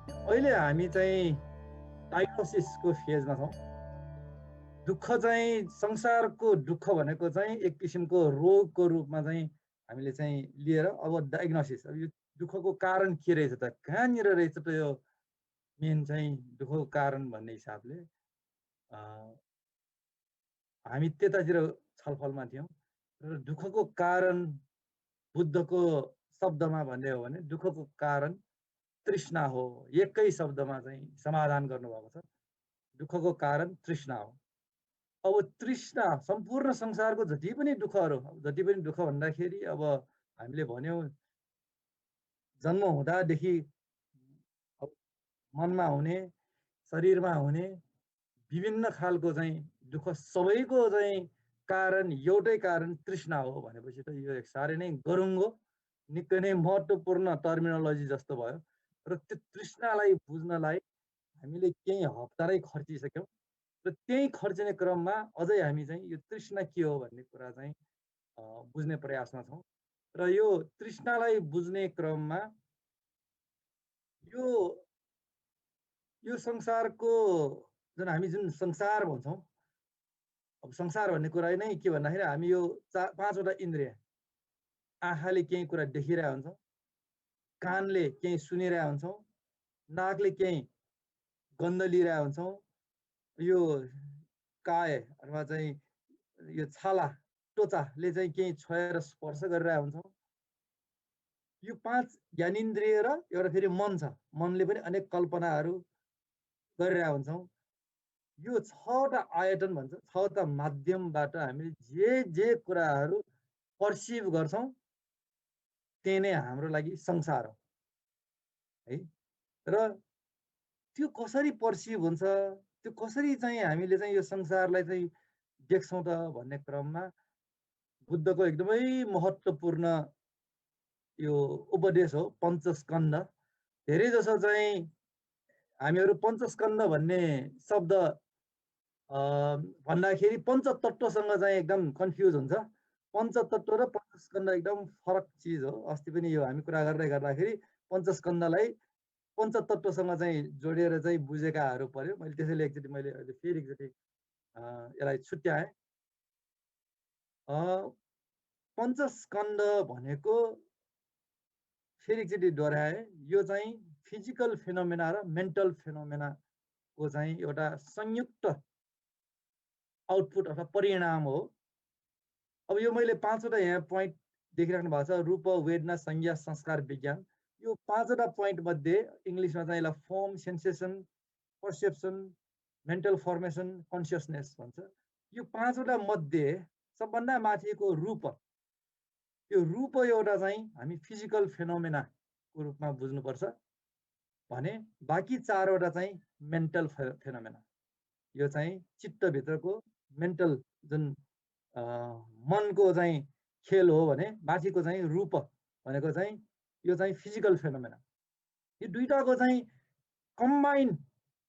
अहिले हामी चाहिँ डायग्नोसिसको फेजमा छौँ। दुःख चाहिँ संसारको दुःख भनेको चाहिँ एक किसिमको रोगको रूपमा चाहिँ हामीले चाहिँ लिएर अब डायग्नोसिस, अब यो दुःखको कारण के रहेछ त, कहाँनिर रहेछ त यो मेन चाहिँ दुःखको कारण भन्ने हिसाबले हामी त्यतातिर छलफलमा थियौँ। र दुःखको कारण बुद्धको शब्दमा भन्ने हो भने दुःखको कारण तृष्णा हो। एकै शब्दमा चाहिँ समाधान गर्नुभएको छ। दुःखको कारण तृष्णा हो। अब तृष्णा सम्पूर्ण संसारको जति पनि दुःखहरू, जति पनि दुःख भन्दाखेरि अब हामीले भन्यौँ जन्म हुँदादेखि मनमा हुने, शरीरमा हुने विभिन्न खालको चाहिँ दुःख सबैको चाहिँ कारण एउटै कारण तृष्णा हो भनेपछि त यो एक साह्रै नै गरुङ्गो, निकै नै महत्त्वपूर्ण टर्मिनोलोजी जस्तो भयो। र त्यो तृष्णालाई बुझ्नलाई हामीले केही हप्तारै खर्चिसक्यौँ। र त्यही खर्चिने क्रममा अझै हामी चाहिँ यो तृष्णा के हो भन्ने कुरा चाहिँ बुझ्ने प्रयासमा छौँ। र यो तृष्णालाई बुझ्ने क्रममा यो यो संसारको जुन संसार भन्छौँ, अब संसार भन्ने कुरा नै के भन्दाखेरि हामी यो पाँचवटा इन्द्रिय, आँखाले केही कुरा देखिरहेको हुन्छौँ, कानले केही सुनिरहेको हुन्छौँ, नाकले केही गन्ध लिइरहेको हुन्छौँ, यो काय अथवा चाहिँ यो छाला त्वचाले चाहिँ केही छोएर स्पर्श गरिरहेको हुन्छौँ। यो पाँच ज्ञानेन्द्रिय र एउटा फेरि मन छ, मनले पनि अनेक कल्पनाहरू गरिरहेको हुन्छौँ। यो छवटा आयतन भन्छ, छवटा माध्यमबाट हामीले जे कुराहरू पर्सिभ गर्छौँ त्यही नै हाम्रो लागि संसार हो है। र त्यो कसरी पर्सिभ हुन्छ, त्यो कसरी चाहिँ हामीले चाहिँ यो संसारलाई चाहिँ देख्छौँ त भन्ने क्रममा बुद्धको एकदमै महत्त्वपूर्ण यो उपदेश हो पञ्चस्कन्ध। धेरै जसो चाहिँ हामीहरू पञ्चस्कन्ध भन्ने शब्द भन्दाखेरि पञ्चतत्त्वसँग चाहिँ एकदम कन्फ्युज हुन्छ। पञ्चतत्त्व र पञ्चस्कन्ध एकदम फरक चिज हो। अस्ति पनि यो हामी कुरा गर्दै गर्दाखेरि पञ्चस्कन्धलाई पञ्चतत्त्वसँग चाहिँ जोडेर चाहिँ बुझेकाहरू पर्यो। मैले त्यसैले मैले अहिले फेरि एकचोटि यसलाई छुट्याएँ। पञ्चस्कन्ध भनेको फेरि एकचोटि दोहोऱ्याएँ, यो चाहिँ फिजिकल फेनोमेना र मेन्टल फेनोमेनाको चाहिँ एउटा संयुक्त आउटपुट अथवा परिणाम हो। अब यो मैले पाँचवटा यहाँ पोइन्ट देखिराख्नु भएको छ, रूप, वेदना, संज्ञा, संस्कार, विज्ञान। यो पाँचवटा पोइन्ट मध्ये इङ्ग्लिसमा चाहिँ यसलाई form, sensation, perception, mental formation, consciousness भन्छ। यो पाँचवटा मध्ये सबभन्दा माथिको रूप, यो रूप एउटा चाहिँ हामी फिजिकल फेनोमेनाको रूपमा बुझ्नुपर्छ भने बाँकी चारवटा चाहिँ मेन्टल फेनोमेना, यो चाहिँ चित्तभित्रको मेन्टल जुन मनको चाहिँ खेल हो भने माथिको चाहिँ रूप भनेको चाहिँ यो चाहिँ फिजिकल फेनोमेना। यो दुईटाको चाहिँ कम्बाइन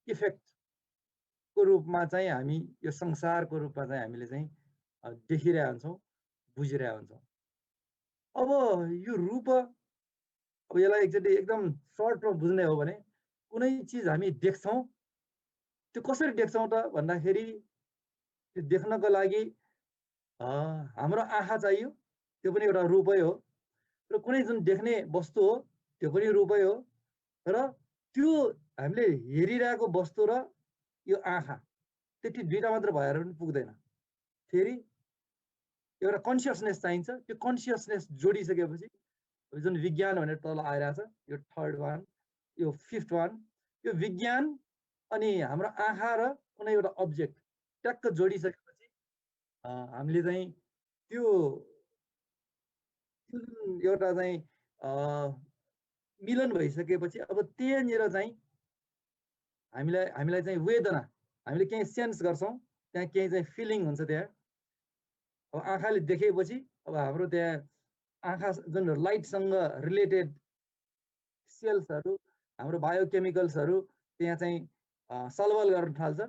इफेक्टको रूपमा चाहिँ हामी यो संसारको रूपमा चाहिँ हामीले चाहिँ देखिरहेका हुन्छौँ, बुझिरहेका हुन्छौँ। अब यो रूप, अब यसलाई एकचोटि एकदम सर्टमा बुझ्ने हो भने कुनै चिज हामी देख्छौँ, त्यो कसरी देख्छौँ त भन्दाखेरि त्यो देख्नको लागि हाम्रो आँखा चाहियो, त्यो पनि एउटा रूपै हो। र कुनै जुन देख्ने वस्तु हो त्यो पनि रूपै हो। र त्यो हामीले हेरिरहेको वस्तु र यो आँखा त्यति दुईटा मात्र भएर पनि पुग्दैन, फेरि एउटा कन्सियसनेस चाहिन्छ। त्यो कन्सियसनेस जोडिसकेपछि जुन विज्ञान भनेर तल आइरहेछ, यो थर्ड वान, यो फिफ्थ वान, यो विज्ञान अनि हाम्रो आँखा र कुनै एउटा अब्जेक्ट ट्याक्क जोडिसकेपछि हामीले चाहिँ त्यो एउटा चाहिँ मिलन भइसकेपछि अब त्यहाँनिर चाहिँ हामीलाई चाहिँ वेदना, हामीले केही सेन्स गर्छौँ, त्यहाँ केही चाहिँ फिलिङ हुन्छ त्यहाँ। अब आँखाले देखेपछि अब हाम्रो त्यहाँ आँखा जुन लाइटसँग रिलेटेड सेल्सहरू, हाम्रो बायोकेमिकल्सहरू त्यहाँ चाहिँ सलबल गर्न थाल्छ,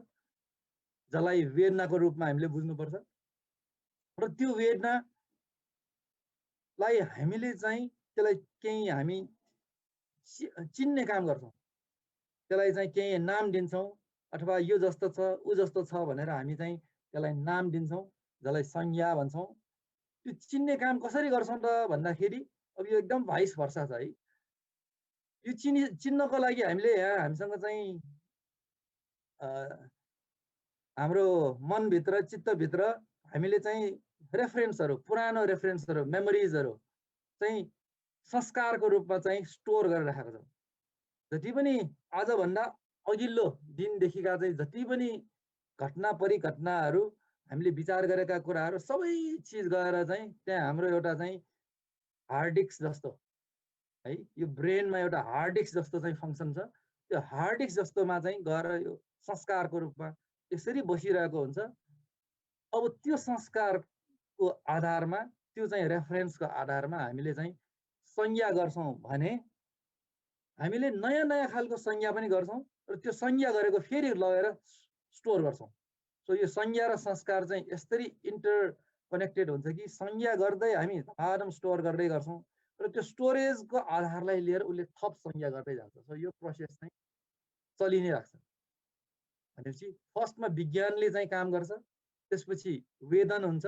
जसलाई वेदनाको रूपमा हामीले बुझ्नुपर्छ। र त्यो वेदनालाई हामीले चाहिँ त्यसलाई केही हामी चिन्ने काम गर्छौँ। त्यसलाई चाहिँ केही नाम दिन्छौँ अथवा यो जस्तो छ उ जस्तो छ भनेर हामी चाहिँ त्यसलाई नाम दिन्छौँ, जसलाई संज्ञा भन्छौँ। त्यो चिन्ने काम कसरी गर्छौँ त भन्दाखेरि अब यो एकदम भाइस भर्सा छ है। यो चिन्नको लागि हामीले यहाँ हामीसँग चाहिँ हाम्रो मनभित्र चित्तभित्र हामीले चाहिँ रेफरेन्सहरू, पुरानो रेफरेन्सहरू, मेमोरिजहरू चाहिँ संस्कारको रूपमा चाहिँ स्टोर गरेर राखेको छौँ। जति पनि आजभन्दा अघिल्लो दिनदेखिका चाहिँ जति पनि घटना परिघटनाहरू, हामीले विचार गरेका कुराहरू सबै चिज गएर चाहिँ त्यहाँ हाम्रो एउटा चाहिँ हार्ड डिस्क जस्तो है, यो ब्रेनमा एउटा हार्ड डिस्क जस्तो चाहिँ फङ्सन छ। त्यो हार्ड डिस्क जस्तोमा चाहिँ गएर यो संस्कारको रूपमा यसरी बसिरहेको हुन्छ। अब त्यो संस्कारको आधारमा, त्यो चाहिँ रेफरेन्सको आधारमा हामीले चाहिँ संज्ञा गर्छौँ भने हामीले नयाँ नयाँ खालको संज्ञा पनि गर्छौँ र त्यो संज्ञा गरेको फेरि लगेर स्टोर गर्छौँ। सो यो संज्ञा र संस्कार चाहिँ यसरी इन्टर कनेक्टेड हुन्छ कि संज्ञा गर्दै हामी धमाधम स्टोर गर्दै गर्छौँ र त्यो स्टोरेजको आधारलाई लिएर उसले थप संज्ञा गर्दै जान्छ। सो यो प्रोसेस चाहिँ चलि नै राख्छ। भनेपछि फर्स्टमा विज्ञानले चाहिँ काम गर्छ, त्यसपछि वेदन हुन्छ,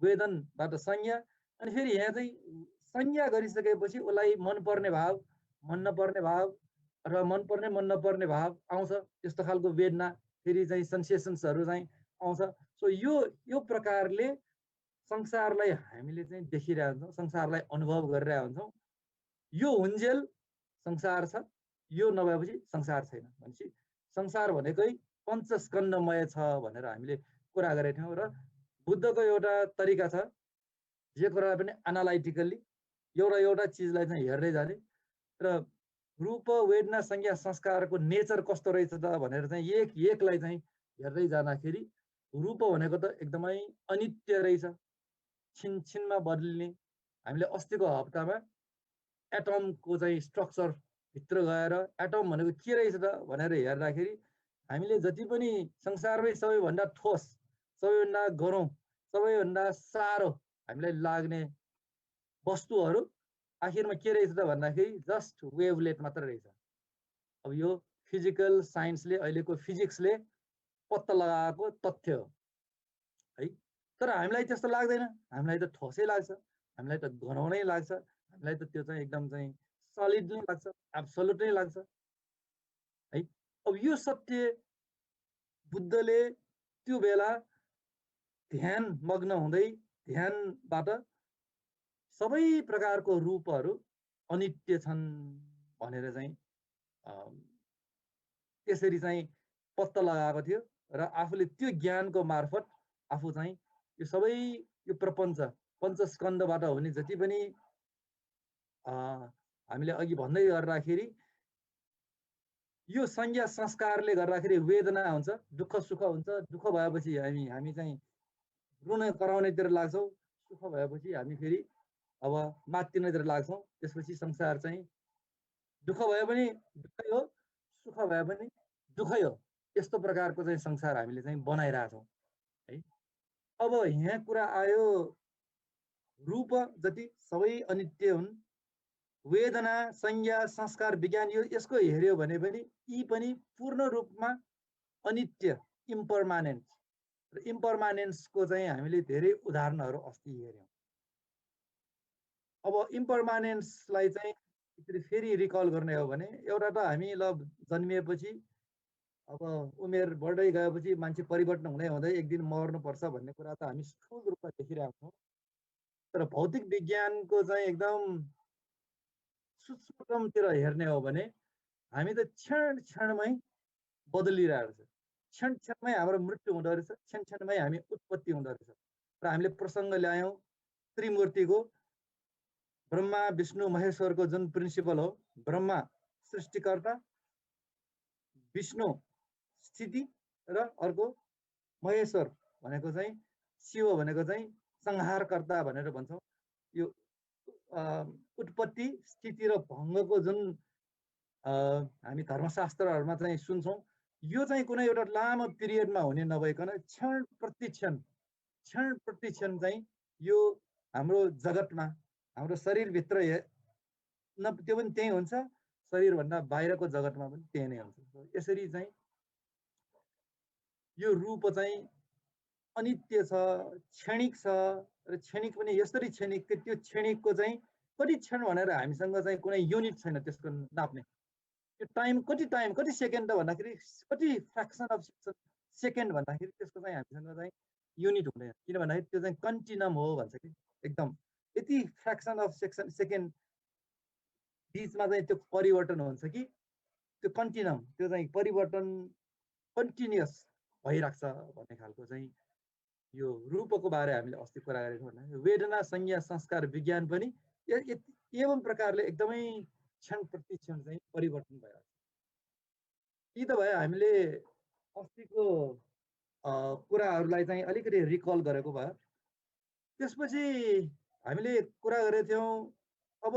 वेदनबाट संज्ञा, अनि फेरि यहाँ चाहिँ संज्ञा गरिसकेपछि उसलाई मनपर्ने भाव, मन नपर्ने भाव अथवा मनपर्ने मन नपर्ने भाव आउँछ, त्यस्तो खालको वेदना, फेरि चाहिँ सेन्सेसन्सहरू चाहिँ आउँछ। सो यो प्रकारले संसारलाई हामीले चाहिँ देखिरहेका हुन्छौँ, संसारलाई अनुभव गरिरहेका हुन्छौँ। यो हुन्जेल संसार छ, यो नभएपछि संसार छैन। भनेपछि संसार भनेकै पञ्चस्कन्धमय छ भनेर हामीले कुरा गरेका थियौँ र बुद्धको एउटा तरिका छ, जे कुरा पनि एनालाइटिकल्ली एउटा चिजलाई चाहिँ हेर्दै जाने र रूप वेदना संज्ञा संस्कारको नेचर कस्तो रहेछ त भनेर चाहिँ एकलाई चाहिँ हेर्दै जाँदाखेरि रूप भनेको त एकदमै अनित्य रहेछ, छिनछिनमा बदलिने। हामीले अस्तिको हप्तामा एटमको चाहिँ स्ट्रक्चर भित्र गएर एटम भनेको के रहेछ त भनेर हेर्दाखेरि हामीले जति पनि संसारमै सबैभन्दा ठोस, सबैभन्दा गह्रौँ, सबैभन्दा साह्रो हामीलाई लाग्ने वस्तुहरू आखिरमा के रहेछ त भन्दाखेरि जस्ट वेभलेट मात्र रहेछ। अब यो फिजिकल साइन्सले, अहिलेको फिजिक्सले पत्ता लगाएको तथ्य हो है। तर हामीलाई त्यस्तो लाग्दैन, हामीलाई त ठोसै लाग्छ, हामीलाई त गह्रौँ नै लाग्छ, हामीलाई त त्यो चाहिँ एकदम चाहिँ सलिड नै लाग्छ, एब्सोल्युट नै लाग्छ है। अब यो सत्य बुद्धले त्यो बेला ध्यान मग्न हुँदै ध्यानबाट सबै प्रकारको रूपहरू अनित्य छन् भनेर चाहिँ त्यसरी चाहिँ पत्ता लगाएको थियो र आफूले त्यो ज्ञानको मार्फत आफू चाहिँ यो सबै यो प्रपञ्च पञ्चस्कन्धबाट हुने जति पनि हामीले अघि भन्दै गर्दाखेरि यो संज्ञा संस्कारले गर्दाखेरि वेदना हुन्छ, दुःख सुख हुन्छ। दुःख भएपछि हामी चाहिँ रुन कराउनेतिर लाग्छौँ, सुख भएपछि हामी फेरि अब मात्तिनेतिर लाग्छौँ। त्यसपछि संसार चाहिँ दुःख भए पनि दुःखै हो, सुख भए पनि दुःखै हो, यस्तो प्रकारको चाहिँ संसार हामीले चाहिँ बनाइरहेछौँ है। अब यहाँ कुरा आयो रूप जति सबै अनित्य हुन्, वेदना संज्ञा संस्कार विज्ञान यो यसको हेऱ्यो भने पनि यी पनि पूर्ण रूपमा अनित्य, इम्पर्मानेन्ट र इम्पर्मानेन्सको चाहिँ हामीले धेरै उदाहरणहरू अस्ति हेऱ्यौँ। अब इम्पर्मानेन्सलाई चाहिँ फेरि रिकल गर्ने हो भने एउटा त हामी ल जन्मिएपछि अब उमेर बढ्दै गएपछि मान्छे परिवर्तन हुँदै हुँदै एक दिन मर्नुपर्छ भन्ने कुरा त हामी स्थूल रूपमा देखिरहेका छौँ। तर भौतिक विज्ञानको चाहिँ एकदम सूक्ष्मतमतिर हेर्ने हो भने हामी त क्षण क्षणमै बदलिरहेको छ, क्षण क्षणमै हाम्रो मृत्यु हुँदो रहेछ, क्षण क्षणमै हामी उत्पत्ति हुँदो रहेछ। र हामीले प्रसङ्ग ल्यायौँ त्रिमूर्तिको, ब्रह्मा विष्णु महेश्वरको जुन प्रिन्सिपल हो, ब्रह्मा सृष्टिकर्ता, विष्णु स्थिति र अर्को महेश्वर भनेको चाहिँ शिव भनेको चाहिँ संहारकर्ता भनेर भन्छौँ। यो उत्पत्ति स्थिति र भङ्गको जुन हामी धर्मशास्त्रहरूमा चाहिँ सुन्छौँ, यो चाहिँ कुनै एउटा लामो पिरियडमा हुने नभइकन क्षण प्रतिक्षण चाहिँ यो हाम्रो जगतमा, हाम्रो शरीरभित्र त्यो पनि त्यही हुन्छ। शरीरभन्दा बाहिरको जगतमा पनि त्यही नै हुन्छ। यसरी चाहिँ यो रूप चाहिँ अनित्य छ, क्षणिक छ र क्षणिक पनि यसरी क्षणिक कि त्यो क्षणिकको चाहिँ कति क्षण भनेर हामीसँग चाहिँ कुनै युनिट छैन त्यसको नाप्ने। त्यो टाइम कति सेकेन्ड भन्दाखेरि कति फ्र्याक्सन अफ सेकेन्ड भन्दाखेरि त्यसको चाहिँ हामीसँग चाहिँ युनिट हुँदैन। किन भन्दाखेरि त्यो चाहिँ कन्टिनम हो भन्छ कि एकदम यति फ्र्याक्सन अफ सेकेन्ड बिचमा चाहिँ त्यो परिवर्तन हुन्छ कि त्यो कन्टिनम त्यो चाहिँ परिवर्तन कन्टिन्युअस भइराख्छ भन्ने खालको चाहिँ यो रूपको बारे हामीले अस्ति कुरा गरेको भन्दा वेदना संज्ञा संस्कार विज्ञान पनि एवं प्रकारले एकदमै क्षण प्रति क्षण चाहिँ परिवर्तन भइरहेको छ। यी त भयो हामीले अस्तिको कुराहरूलाई चाहिँ अलिकति रिकल गरेको भयो। त्यसपछि हामीले कुरा गरेका थियौँ अब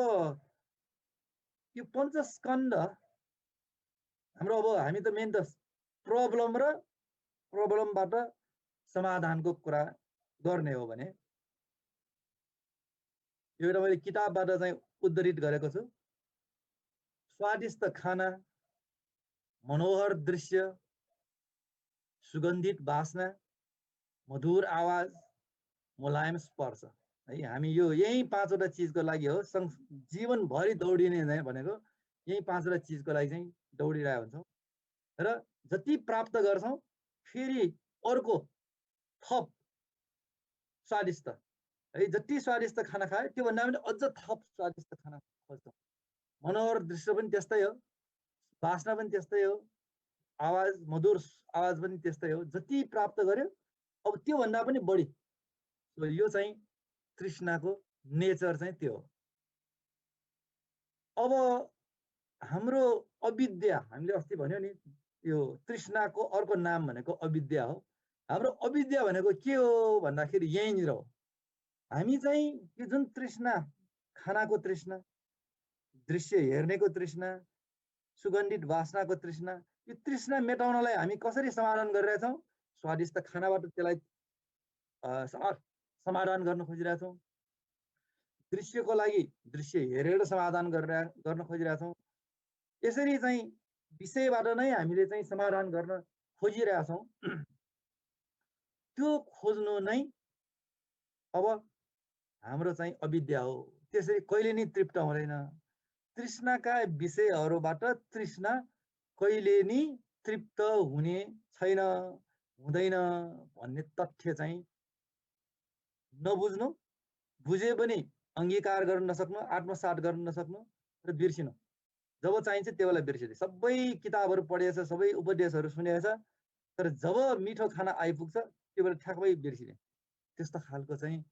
यो पञ्चस्कन्ध हाम्रो अब हामी त मेन त प्रब्लम र प्रब्लमबाट समाधानको कुरा गर्ने हो भने यो एउटा मैले किताबबाट चाहिँ उद्धृत गरेको छु। स्वादिष्ट खाना, मनोहर दृश्य, सुगन्धित वासना, मधुर आवाज, मुलायम स्पर्श है। हामी यो यही पाँचवटा चिजको लागि हो जीवनभरि दौडिने भनेको यही पाँचवटा चिजको लागि चाहिँ दौडिरहेको हुन्छौँ र जति प्राप्त गर्छौँ फेरि अर्को थप स्वादिष्ट है। जति स्वादिष्ट खाना खायो त्योभन्दा पनि अझ थप स्वादिष्ट खाना खोज्छौँ। मनोहर दृश्य पनि त्यस्तै हो, वासना पनि त्यस्तै हो, आवाज मधुर आवाज पनि त्यस्तै हो। जति प्राप्त गर्यो अब त्योभन्दा पनि बढी। यो चाहिँ तृष्णाको नेचर चाहिँ त्यो हो। अब हाम्रो अविद्या, हामीले अस्ति भन्यो नि यो तृष्णाको अर्को नाम भनेको अविद्या हो। हाम्रो अविद्या भनेको के हो भन्दाखेरि यहीँनिर हो। हामी चाहिँ यो जुन तृष्णा, खानाको तृष्णा, दृश्य हेर्नेको तृष्णा, सुगन्धित वासनाको तृष्णा, यो तृष्णा मेटाउनलाई हामी कसरी समाधान गरिरहेछौँ? स्वादिष्ट खानाबाट त्यसलाई समाधान गर्न खोजिरहेछौँ। दृश्यको लागि दृश्य हेरेर समाधान गर्न खोजिरहेछौँ। यसरी चाहिँ विषयबाट नै हामीले चाहिँ समाधान गर्न खोजिरहेछौँ। त्यो खोज्नु नै अब हाम्रो चाहिँ अविद्या हो। त्यसरी कहिले नि तृप्त हुँदैन। तृष्णाका विषयहरूबाट तृष्णा कहिले नि तृप्त हुने छैन, हुँदैन भन्ने तथ्य चाहिँ नबुझ्नु, बुझे पनि अङ्गीकार गर्न नसक्नु, आत्मसात गर्न नसक्नु र बिर्सिनु। जब चाहिन्छ त्यो बेला बिर्सिँदै। सबै किताबहरू पढेछ, सबै उपदेशहरू सुनेछ, तर जब मिठो खाना आइपुग्छ त्यो बेला ठ्याक्कै बिर्सिने। त्यस्तो खालको चाहिँ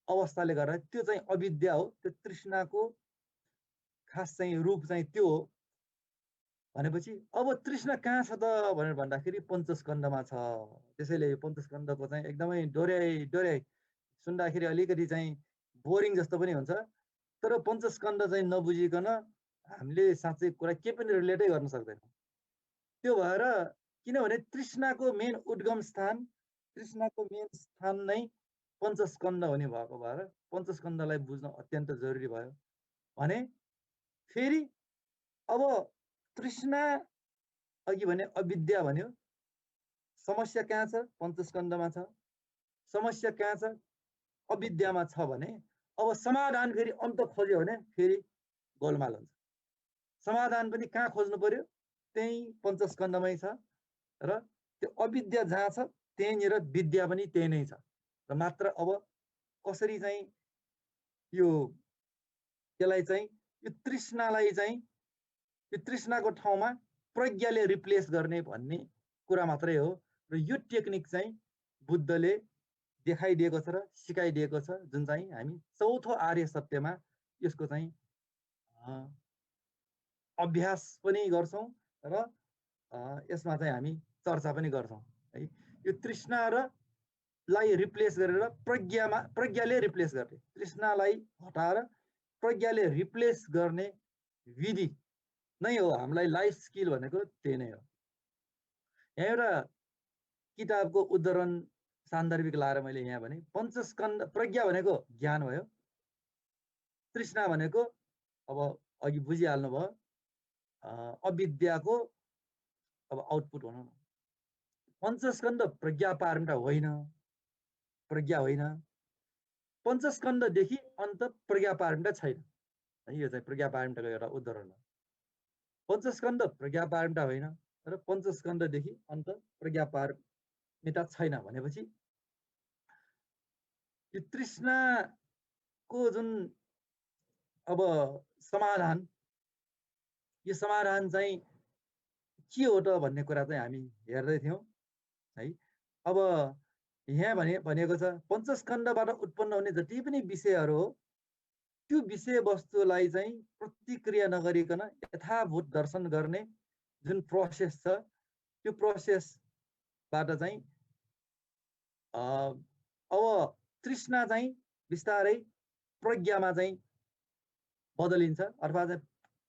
अवस्थाले गर्दा त्यो चाहिँ अविद्या हो। त्यो तृष्णाको खास चाहिँ रूप चाहिँ त्यो हो। भनेपछि अब तृष्णा कहाँ छ त भनेर भन्दाखेरि पञ्चस्कन्धमा छ। त्यसैले यो पञ्चस्कन्धको चाहिँ एकदमै डोर्याइ सुन्दाखेरि अलिकति चाहिँ बोरिङ जस्तो पनि हुन्छ। तर पञ्चस्कन्ध चाहिँ नबुझिकन हामीले साँच्चै कुरा के पनि रिलेटै गर्न सक्दैनौँ। त्यो भएर किनभने तृष्णाको मेन उद्गम स्थान, तृष्णाको मेन स्थान नै पञ्चस्कन्ध हुने भएको भएर पञ्चस्कन्धलाई बुझ्न अत्यन्त जरुरी भयो। भने फेरि अब तृष्णा अघि भने अविद्या भन्यो, समस्या कहाँ छ? पञ्चस्कन्धमा छ। समस्या कहाँ छ? अविद्यामा छ भने अब समाधान फेरि अन्त खोज्यो भने फेरि गोलमाल हुन्छ। समाधान पनि कहाँ खोज्नु पर्यो? त्यही पञ्चस्कन्धमै छ र त्यो अविद्या जहाँ छ त्यहीँनिर विद्या पनि त्यही नै छ। र मात्र अब कसरी चाहिँ यो त्यसलाई चाहिँ यो तृष्णालाई चाहिँ यो तृष्णाको ठाउँमा प्रज्ञाले रिप्लेस गर्ने भन्ने कुरा मात्रै हो। र यो टेक्निक चाहिँ बुद्धले देखाइदिएको छ र सिकाइदिएको छ, जुन चाहिँ हामी चौथो आर्य सत्यमा यसको चाहिँ अभ्यास पनि गर्छौँ र यसमा चाहिँ हामी चर्चा पनि गर्छौँ है। यो तृष्णा र लाई रिप्लेस गरेर प्रज्ञाले रिप्लेस गर्ने, तृष्णालाई हटाएर प्रज्ञाले रिप्लेस गर्ने विधि नै हो हामीलाई लाइफ स्किल भनेको। त्यही नै हो। यहाँ एउटा किताबको उद्धरण सान्दर्भिक लाएर मैले यहाँ भने पञ्चस्कन्ध, प्रज्ञा भनेको ज्ञान भयो, तृष्णा भनेको अब अघि बुझिहाल्नु भयो अविद्याको अब आउटपुट भनौँ न। पञ्चस्कन्ध प्रज्ञा पारमिता होइन, प्रज्ञा होइन। पञ्चस्कन्धदेखि अन्त प्रज्ञा पारमिता छैन। यो चाहिँ प्रज्ञा पारमिताको एउटा उदाहरण हो। पञ्चस्कन्ध प्रज्ञा पारमिता होइन र पञ्चस्कन्धदेखि अन्त प्रज्ञा पारमिता छैन भनेपछि यो तृष्णाको जुन अब समाधान, यो समाधान चाहिँ के हो त भन्ने कुरा चाहिँ हामी हेर्दै थियौँ है। अब यहाँ भनेको छ पञ्चस्कन्धबाट उत्पन्न हुने जति पनि विषयहरू हो त्यो विषय वस्तुलाई चाहिँ प्रतिक्रिया नगरिकन यथाभूत दर्शन गर्ने जुन प्रोसेस छ त्यो प्रोसेसबाट चाहिँ अब तृष्णा चाहिँ बिस्तारै प्रज्ञामा चाहिँ बदलिन्छ अथवा चाहिँ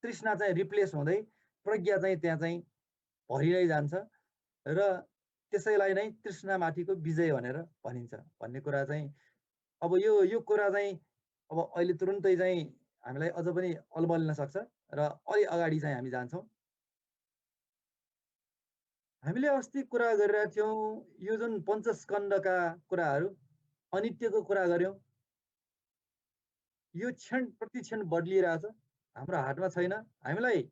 तृष्णा चाहिँ रिप्लेस हुँदै प्रज्ञा चाहिँ त्यहाँ चाहिँ भरिँदै जान्छ र त्यसैलाई नै तृष्णामाथिको विजय भनेर भनिन्छ भन्ने कुरा चाहिँ अब यो कुरा चाहिँ अब अहिले तुरुन्तै चाहिँ हामीलाई अझ पनि अलबलिन सक्छ र अलि अगाडि चाहिँ हामी जान्छौँ। हामीले अस्ति कुरा गरिरहेका थियौँ यो जुन पञ्चस्कन्धका कुराहरू अनित्यको कुरा गऱ्यौँ। यो क्षण प्रति क्षण बदलिरहेछ, हाम्रो हातमा छैन। हामीलाई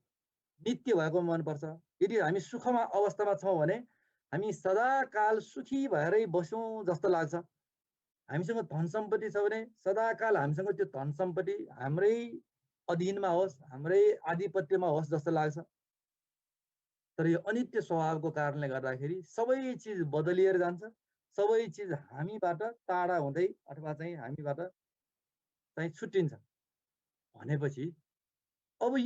नित्य भएको मनपर्छ। यदि हामी सुखमा अवस्थामा छौँ भने हामी सदाकाल सुखी भएरै बस्यौँ जस्तो लाग्छ। हामीसँग धन सम्पत्ति छ भने सदाकाल हामीसँग त्यो धन सम्पत्ति हाम्रै अधीनमा होस्, हाम्रै आधिपत्यमा होस् जस्तो लाग्छ। तर यो अनित्य स्वभावको कारणले गर्दाखेरि सबै चिज बदलिएर जान्छ, सबै चिज हामीबाट टाढा हुँदै अथवा चाहिँ हामीबाट चाहिँ छुट्टिन्छ भनेपछि अब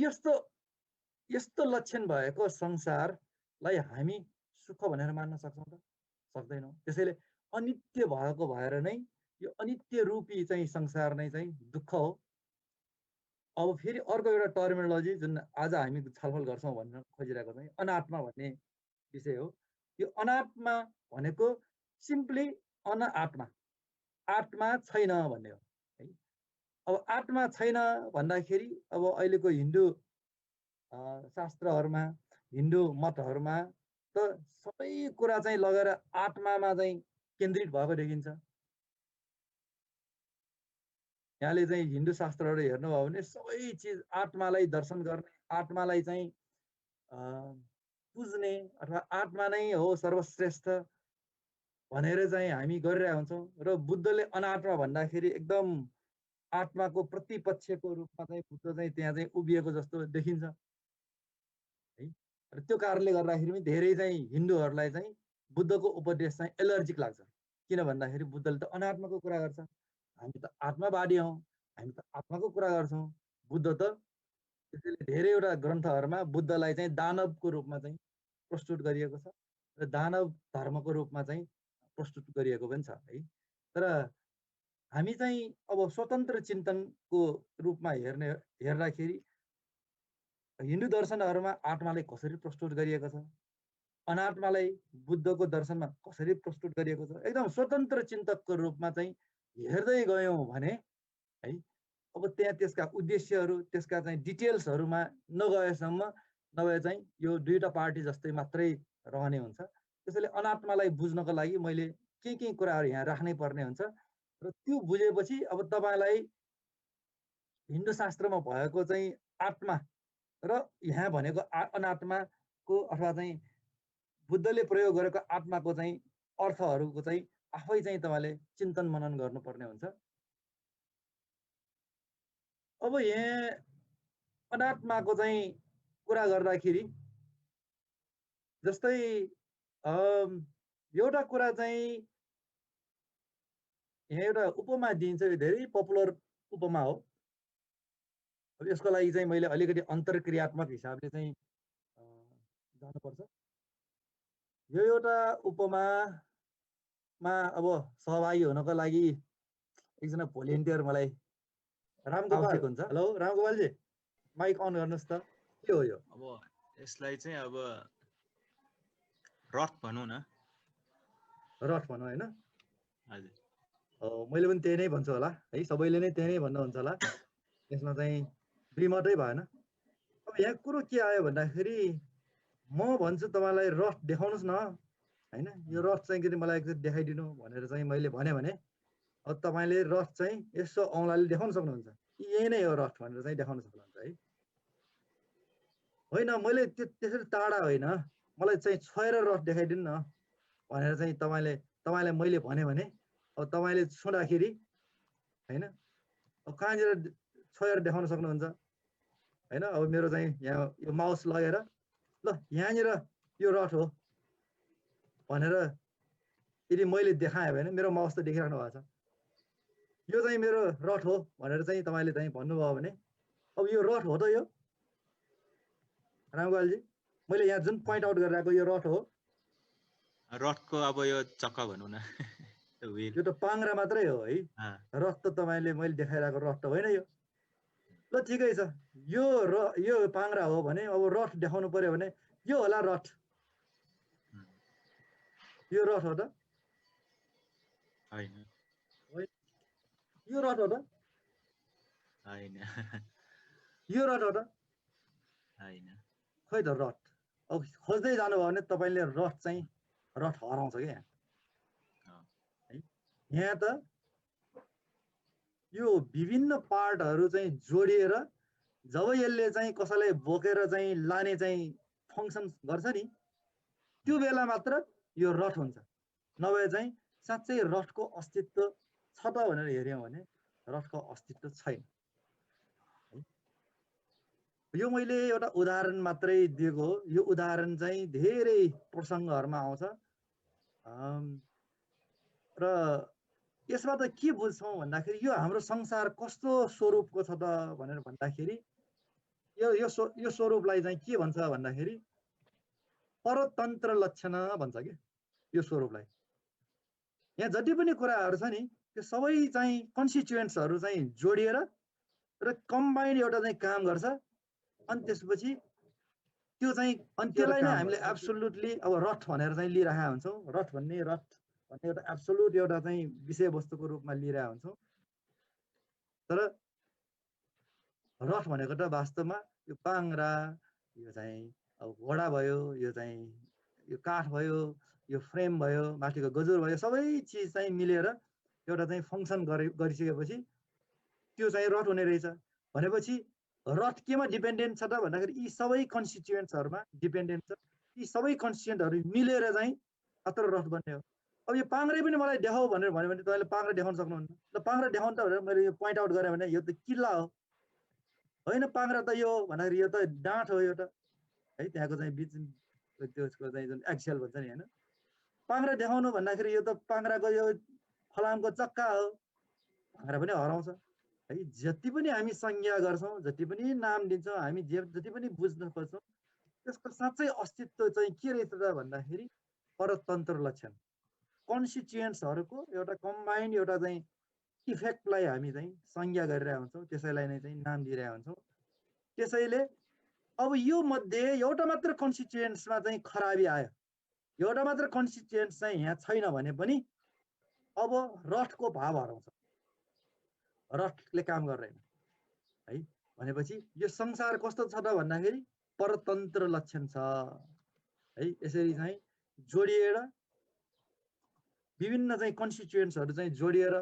यस्तो लक्षण भएको संसारलाई हामी सुख भनेर मान्न सक्छौँ त? सक्दैनौँ। त्यसैले अनित्य भएको भएर नै यो अनित्य रूपी चाहिँ संसार नै चाहिँ दुःख हो। अब फेरि अर्को एउटा टर्मिनोलोजी जुन आज हामी छलफल गर्छौँ भन्न खोजिरहेको चाहिँ अनात्मा भन्ने विषय हो। यो अनात्मा भनेको सिम्पली अनआत्मा, आत्मा छैन भन्ने हो है। अब आत्मा छैन भन्दाखेरि अब अहिलेको हिन्दू शास्त्रहरूमा, हिन्दू मतहरूमा त सबै कुरा चाहिँ लगेर आत्मामा चाहिँ केन्द्रित भएको देखिन्छ। यहाँले चाहिँ हिन्दू शास्त्रहरू हेर्नुभयो भने सबै चिज आत्मालाई दर्शन गर्ने, आत्मालाई चाहिँ पुज्ने अथवा आत्मा नै हो सर्वश्रेष्ठ भनेर चाहिँ हामी गरिरहेका हुन्छौँ। र बुद्धले अनात्मा भन्दाखेरि एकदम आत्माको प्रतिपक्षको रूपमा चाहिँ बुद्ध चाहिँ त्यहाँ चाहिँ उभिएको जस्तो देखिन्छ है। र त्यो कारणले गर्दाखेरि पनि धेरै चाहिँ हिन्दूहरूलाई चाहिँ बुद्धको उपदेश चाहिँ एलर्जिक लाग्छ। किन भन्दाखेरि बुद्धले त अनात्माको कुरा गर्छ, हामी त आत्मावादी हौँ, हामी त आत्माको कुरा गर्छौँ। बुद्ध त त्यसैले धेरैवटा ग्रन्थहरूमा बुद्धलाई चाहिँ दानवको रूपमा चाहिँ प्रस्तुत गरिएको छ र दानव धर्मको रूपमा चाहिँ प्रस्तुत गरिएको पनि छ है। तर हामी चाहिँ अब स्वतन्त्र चिन्तनको रूपमा हेर्दाखेरि हिन्दू दर्शनहरूमा आत्मालाई कसरी प्रस्तुत गरिएको छ, अनात्मालाई बुद्धको दर्शनमा कसरी प्रस्तुत गरिएको छ, एकदम स्वतन्त्र चिन्तकको रूपमा चाहिँ हेर्दै गयौँ भने है अब त्यहाँ त्यसका उद्देश्यहरू, त्यसका चाहिँ डिटेल्सहरूमा नगएसम्म नभए चाहिँ यो दुईवटा पार्टी जस्तै मात्रै रहने हुन्छ। त्यसैले अनात्मालाई बुझ्नको लागि मैले के कुराहरू यहाँ राख्नै पर्ने हुन्छ र त्यो बुझेपछि अब तपाईँलाई हिन्दू शास्त्रमा भएको चाहिँ आत्मा र यहाँ भनेको अनात्माको अथवा चाहिँ बुद्धले प्रयोग गरेको आत्माको चाहिँ अर्थहरूको चाहिँ आफै चाहिँ तपाईँले चिन्तन मनन गर्नुपर्ने हुन्छ। अब यहाँ अनात्माको चाहिँ कुरा गर्दाखेरि जस्तै एउटा कुरा चाहिँ यहाँ एउटा उपमा दिइन्छ, यो धेरै पपुलर उपमा हो। अब यसको लागि चाहिँ मैले अलिकति अन्तर्क्रियात्मक हिसाबले चाहिँ जानुपर्छ। यो एउटा उपमामा अब सहभागी हुनको लागि एकजना भोलिन्टियर मलाई रामगोपाल हुन्छ। हेलो रामगोपालजी, माइक अन गर्नुहोस् त। के हो यो? अब यसलाई चाहिँ अब रथ भनौँ न। रथ भनौँ होइन? हजुर, मैले पनि त्यही नै भन्छु होला है, सबैले नै त्यही नै भन्नुहुन्छ होला। यसमा चाहिँ द्विमतै भएन। अब यहाँ कुरो के आयो भन्दाखेरि म भन्छु तपाईलाई रथ देखाउनुस् न हैन यो रथ चाहिँ के मलाई एकचोटि देखाइदिनु भनेर चाहिँ मैले भने अब तपाईले रथ चाहिँ यसो औँलाले देखाउन सक्नुहुन्छ यही नै हो रथ भनेर चाहिँ देखाउन सक्नुहुन्छ है होइन मैले त्यसरी टाढा होइन मलाई चाहिँ छोएर रथ देखाइदिनु न भनेर चाहिँ तपाईलाई मैले भने अब तपाईले छुँदाखेरि हैन अब कहाँनिर छोएर देखाउन सक्नुहुन्छ हैन अब मेरो चाहिँ यहाँ यो माउस लगेर ल यहाँनिर यो रथ हो भनेर यदि मैले देखाएँ भने मेरो माउस त देखिराख्नु भएको छ यो चाहिँ मेरो रथ हो भनेर चाहिँ तपाईले चाहिँ भन्नुभयो भने अब यो रथ हो त यो रामगोपालजी मैले यहाँ जुन पोइन्ट आउट गरिरहेको यो रथ हो रथको अब यो चक्का भनौँ न यो त पाङ्रा मात्रै हो है रथ त तपाईले मैले देखाइरहेको रथ त होइन यो ल ठिकै छ यो पाङ्रा हो भने अब रथ देखाउनु पर्यो भने यो होला रथ यो रथ हो त हैन यो रथ हो त हैन यो रथ हो त हैन खै त रथ अब खोज्दै जानुभयो भने तपाईले रथ हराउँछ क्या यहाँ त यो विभिन्न पार्टहरू चाहिँ जोडिएर जब यसले चाहिँ कसैलाई बोकेर चाहिँ लाने चाहिँ फङ्सन गर्छ नि त्यो बेला मात्र यो रथ हुन्छ नभए चाहिँ साँच्चै रथको अस्तित्व छ त भनेर हेर्यौँ भने रथको अस्तित्व छैन यो मैले एउटा उदाहरण मात्रै दिएको हो यो उदाहरण चाहिँ धेरै प्रसङ्गहरुमा आउँछ र यसमा त के बुझ्छौं भन्दाखेरि यो हाम्रो संसार कस्तो स्वरूपको छ त भनेर भन्दाखेरि यो स्वरूपलाई चाहिँ के भन्छ भन्दाखेरि परतन्त्र लक्षण भन्छ के यो स्वरूपलाई यहाँ जति पनि कुराहरु छ नि त्यो सबै चाहिँ कन्स्टिट्युएन्ट्सहरु चाहिँ जोडिएर र कम्बाइन्ड एउटा चाहिँ काम गर्छ अनि त्यसपछि त्यो चाहिँ अनि त्यसलाई नै हामीले एब्सोल्युटली अब रथ भनेर चाहिँ लिइरहेका हुन्छौं रथ भन्ने एउटा एब्सोल्युट एउटा चाहिँ विषयवस्तुको रूपमा लिइरहेका हुन्छौं तर रथ भनेको त वास्तवमा यो पाङ्रा यो चाहिँ अब घोडा भयो यो चाहिँ यो काठ भयो यो फ्रेम भयो माथिको गजुर भयो सबै चीज चाहिँ मिलेर एउटा चाहिँ फंक्सन गरिसकेपछि त्यो चाहिँ रथ हुने रहेछ भनेपछि रथ केमा डिपेन्डेन्ट छ त भन्दाखेरि यी सबै कन्स्टिट्युएन्ट्सहरुमा डिपेन्डेन्ट छ यी सबै कन्स्टिट्युएन्टहरु मिलेर चाहिँ मात्र रथ बन्ने हो अब यो पाङ्रे पनि मलाई देखाऊ भनेर भन्यो भने तपाईले पाङ्रा देखाउन सक्नुहुन्न ल पाङ्रा देखाउन त भनेर मैले यो पोइन्ट आउट गरे भने यो त किल्ला हो हैन पाङ्रा त यो भन्दाखेरि यो त डाँठ हो यो त है त्यहाँको चाहिँ बीच त्यसको चाहिँ जुन एक्सियल भन्छ नि हैन पाङ्रा देखाउनु भन्दाखेरि यो त पाङ्राको यो फलामको चक्का हो पाङ्रा पनि हराउँछ है जति पनि हामी संज्ञा गर्छौं जति पनि नाम दिन्छौं हामी जति पनि बुझ्न खोज्छौं त्यसको साँच्चै अस्तित्व चाहिँ के रहेछ त भन्दाखेरि परतन्त्र लक्षण कन्स्टिट्युएन्ट्सहरुको एउटा कम्बाइन्ड एउटा चाहिँ इफेक्टलाई हामी चाहिँ संज्ञा गरिरहेका हुन्छौं त्यसैलाई नै चाहिँ नाम दिइरहेका हुन्छौं त्यसैले अब यो मध्ये एउटा मात्र कन्स्टिट्युएन्ट्समा चाहिँ खराबी आयो एउटा मात्र कन्स्टिट्युएन्ट्स चाहिँ यहाँ छैन भने पनि अब रथको भाव हराउँछ रथले काम गर्दैन है भनेपछि यो संसार कस्तो छ त भन्दाखेरि परतन्त्र लक्षण छ है यसरी चाहिँ जोडिएर विभिन्न चाहिँ कन्स्टिट्युएन्ट्सहरु चाहिँ जोडिएर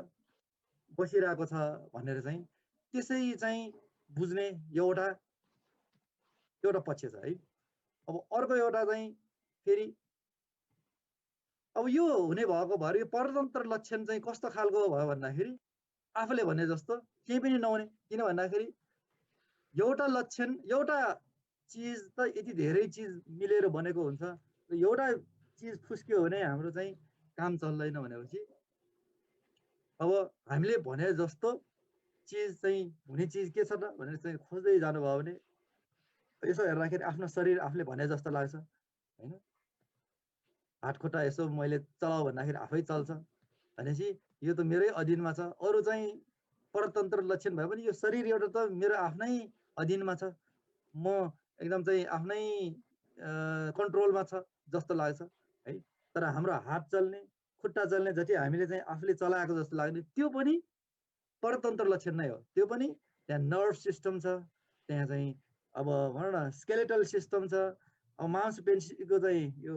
बसिरहेको छ भनेर चाहिँ त्यसै चाहिँ बुझ्ने एउटा पक्ष छ है अब अर्को एउटा चाहिँ फेरि अब यो हुने भएको भएर यो परतन्त्र लक्षण चाहिँ कस्तो खालको भयो भन्दाखेरि आफूले भने जस्तो केही पनि नहुने किन भन्दाखेरि एउटा लक्षण एउटा चीज त यति धेरै चीज मिलेर बनेको हुन्छ एउटा चीज फुस्क्यो भने हाम्रो चाहिँ काम चल्दैन भनेपछि अब हामीले भने जस्तो चीज चाहिँ हुने चीज के छ त भनेर चाहिँ खोज्दै जानुभयो भने यसो हेर्दाखेरि आफ्नो शरीर आफूले भने जस्तो लाग्छ हैन हात खुट्टा यसो मैले चलाउ भन्दाखेरि आफै चल्छ भनेपछि यो त मेरै अधीनमा छ अरु चाहिँ परतन्त्र लक्षण भए पनि यो शरीर एउटा त मेरो आफ्नै अधीनमा छ म एकदम चाहिँ आफ्नै कन्ट्रोलमा छ जस्तो लाग्छ है तर हाम्रो हात चल्ने खुट्टा चल्ने जति हामीले चाहिँ आफूले चलाएको जस्तो लाग्ने त्यो पनि परतन्त्र लक्षण नै हो त्यो पनि त्यहाँ नर्भ सिस्टम छ त्यहाँ चाहिँ अब भनौँ न स्केलेटल सिस्टम छ, अब मांसपेशीको चाहिँ यो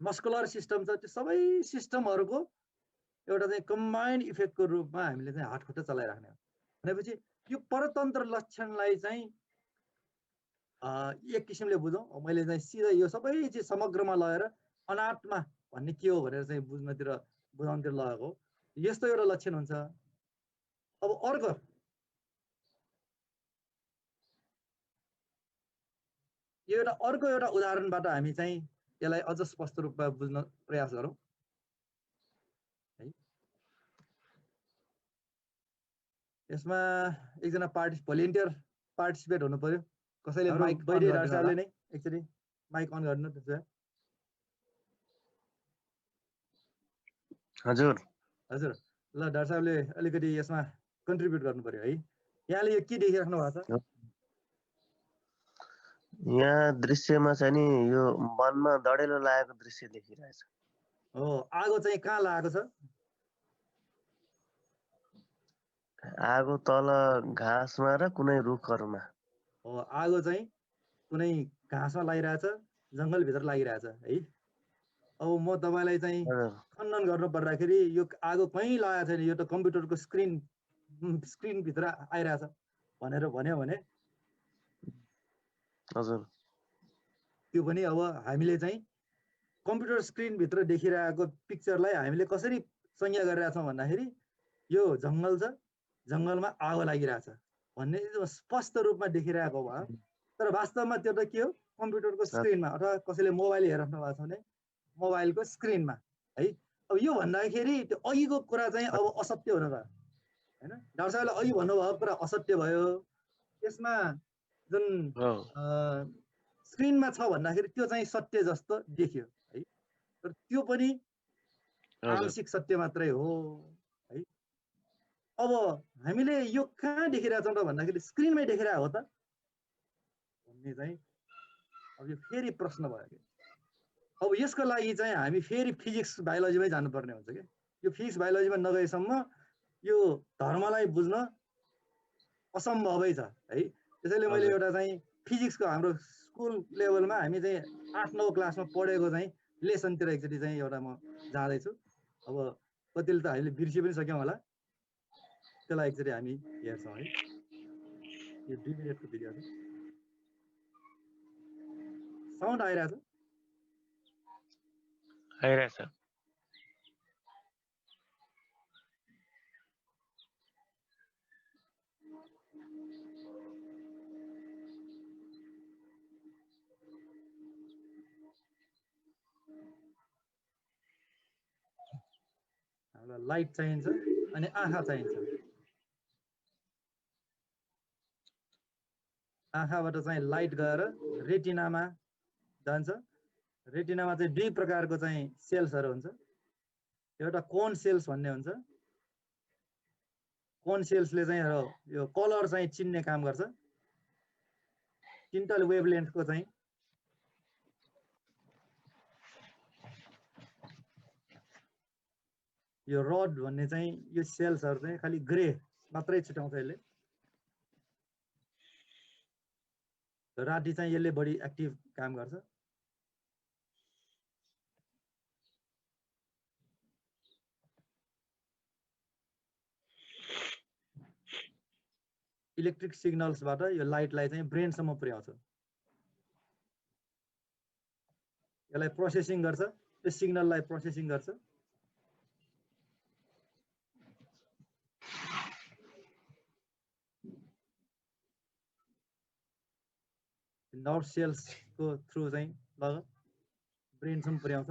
मस्कुलर सिस्टम छ, त्यो सबै सिस्टमहरूको एउटा चाहिँ कम्बाइन्ड इफेक्टको रूपमा हामीले चाहिँ हात खुट्टा चलाइराख्ने हो। भनेपछि यो परतन्त्र लक्षणलाई चाहिँ एक किसिमले बुझौँ। मैले चाहिँ सिधै यो सबै चिज समग्रमा लगेर अनात्मा भन्ने के हो भनेर चाहिँ बुझाउनतिर लगेको हो। यस्तो एउटा लक्षण हुन्छ। अब अर्को यो अर्को एउटा उदाहरणबाट हामी चाहिँ यसलाई अझ स्पष्ट रूपमा बुझ्न प्रयास गरौँ है। यसमा एकजना भोलिन्टियर पार्टिसिपेट हुनु पर्यो। कसैले माइक बैरी डाक्टर साहबले नै एकचोटि माइक अन गर्नु त्यसो। हजुर हजुर ल डाक्टर साहबले अलिकति यसमा कन्ट्रिब्युट गर्नु पर्यो है। यहाँले यो के देखिराख्नु भएको छ? यहाँ दृश्यमा चाहिँ नि यो वनमा दडेलो लागेको दृश्य देखिरहेछ। हो, आगो चाहिँ कहाँ लागेको छ? आगो तल घाँसमा र कुनै रुखहरूमा। हो, आगो चाहिँ कुनै घाँसमा लागिरहेछ, जङ्गलभित्र लागिरहेछ है। अब म तपाईँलाई चाहिँ खण्डन गर्नु पर्दाखेरि यो आगो कहीँ लागेको छैन, यो त कम्प्युटरको स्क्रिनभित्र आइरहेछ भनेर भन्यो भने हजुर त्यो पनि अब हामीले चाहिँ कम्प्युटर स्क्रिनभित्र देखिरहेको पिक्चरलाई हामीले कसरी संज्ञा गरिरहेछौँ भन्दाखेरि यो जङ्गल छ, जङ्गलमा आगो लागिरहेछ भन्ने स्पष्ट रूपमा देखिरहेको भयो। तर वास्तवमा त्यो त के हो? कम्प्युटरको स्क्रिनमा अथवा कसैले मोबाइल हेरिराख्नु भएको छ भने मोबाइलको स्क्रिनमा है। अब यो भन्दाखेरि त्यो अघिको कुरा चाहिँ अब असत्य हुन गयो होइन। डाक्टर साहबले अघि भन्नुभएको कुरा असत्य भयो। यसमा जुन स्क्रिनमा छ भन्दाखेरि त्यो चाहिँ सत्य जस्तो देखियो है। तर त्यो पनि आंशिक सत्य मात्रै हो है। अब हामीले यो कहाँ देखिरहेछौँ त भन्दाखेरि स्क्रिनमै देखिरहेको हो त भन्ने चाहिँ अब यो फेरि प्रश्न भयो कि अब यसको लागि चाहिँ हामी फेरि फिजिक्स बायोलोजीमै जानुपर्ने हुन्छ कि यो फिजिक्स बायोलोजीमा नगएसम्म यो धर्मलाई बुझ्न असम्भवै छ है। त्यसैले मैले एउटा चाहिँ फिजिक्सको हाम्रो स्कुल लेभलमा हामी चाहिँ 8-9 क्लासमा पढेको चाहिँ लेसनतिर एकचोटि चाहिँ एउटा म जाँदैछु। अब कतिले त हामीले बिर्सि पनि सक्यौँ होला, त्यसलाई एकचोटि हामी हेर्छौँ है। यो 2 मिनेटको भिडियो छ। साउन्ड आइरहेछ? आइरहेछ। हामीलाई लाइट चाहिन्छ अनि आँखा चाहिन्छ। आँखाबाट चाहिँ लाइट गएर रेटिनामा जान्छ। रेटिनामा चाहिँ 2 प्रकारको चाहिँ सेल्सहरू हुन्छ। एउटा कोन सेल्स भन्ने हुन्छ। कोन सेल्सले चाहिँ यो कलर चाहिँ चिन्ने काम गर्छ। टिन्टल वेभलेन्थको चाहिँ यो रड भन्ने चाहिँ यो सेल्सहरू चाहिँ खालि ग्रे मात्रै छुट्याउँछ यसले। राति चाहिँ यसले बढी एक्टिभ काम गर्छ। इलेक्ट्रिक सिग्नल्सबाट यो लाइटलाई चाहिँ ब्रेनसम्म पुर्याउँछ। यसलाई प्रोसेसिङ गर्छ, त्यो सिग्नललाई प्रोसेसिङ गर्छ। नर्भ सेल्सको थ्रु चाहिँ लग ब्रेनसम्म पुर्याउँछ।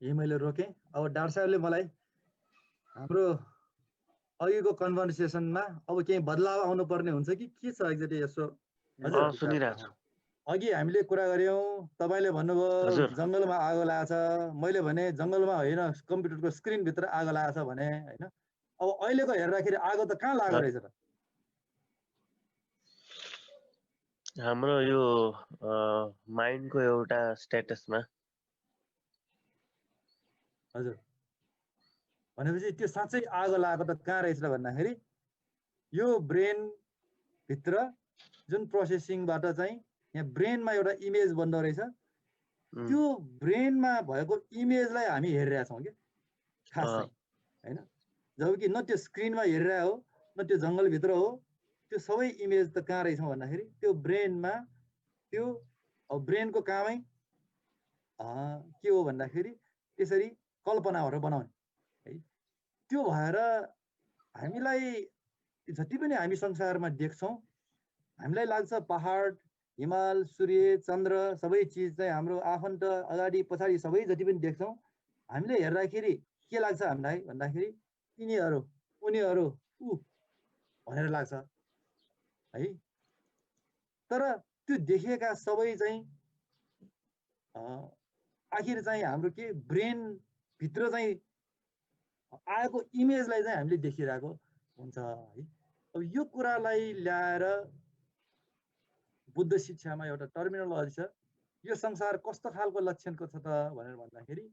यही मैले रोकेँ। अब डाक्टर साहबले मलाई हाम्रो अघिको कन्भर्सेसनमा अब केही बदलाव आउनुपर्ने हुन्छ कि के छ एक्ज्याक्टली यसो हजुर सुनिरहेको छु। अघि हामीले कुरा गऱ्यौँ, तपाईँले भन्नुभयो हजुर। जङ्गलमा आगो लागेछ, मैले भने जङ्गलमा होइन कम्प्युटरको स्क्रिनभित्र आगो लागेछ भने होइन। अब अहिलेको हेर्दाखेरि आगो त कहाँ लागेको रहेछ त? हाम्रो यो माइन्डको एउटा स्ट्याटसमा। हजुर भनेपछि त्यो साँच्चै आगो लागेको त कहाँ रहेछ भन्दाखेरि यो ब्रेन भित्र जुन प्रोसेसिङबाट चाहिँ यहाँ ब्रेनमा एउटा इमेज बन्दो रहेछ। त्यो ब्रेनमा भएको इमेजलाई हामी हेरिरहेका छौँ कि खास चाहिँ हैन। जबकि न त्यो स्क्रिनमा हेरिरहे हो न त्यो जङ्गलभित्र हो। त्यो सबै इमेज त कहाँ रहेछ भन्दाखेरि त्यो ब्रेनमा। त्यो ब्रेनको कामै के हो भन्दाखेरि त्यसरी कल्पनाहरू बनाउने है। त्यो भएर हामीलाई जति पनि हामी संसारमा देख्छौँ हामीलाई लाग्छ पहाड हिमाल सूर्य चन्द्र सबै चिज चाहिँ हाम्रो आफन्त अगाडि पछाडि सबै जति पनि देख्छौँ हामीले हेर्दाखेरि के लाग्छ हामीलाई भन्दाखेरि यिनीहरू उनीहरू ऊ भनेर लाग्छ है। तर त्यो देखेका सबै चाहिँ आखिर चाहिँ हाम्रो के ब्रेन भित्र चाहिँ आएको इमेजलाई चाहिँ हामीले देखिरहेको हुन्छ है। अब यो कुरालाई ल्याएर बुद्ध शिक्षामा एउटा टर्मिनोलोजी छ। यो संसार कस्तो खालको लक्षणको छ त भनेर भन्दाखेरि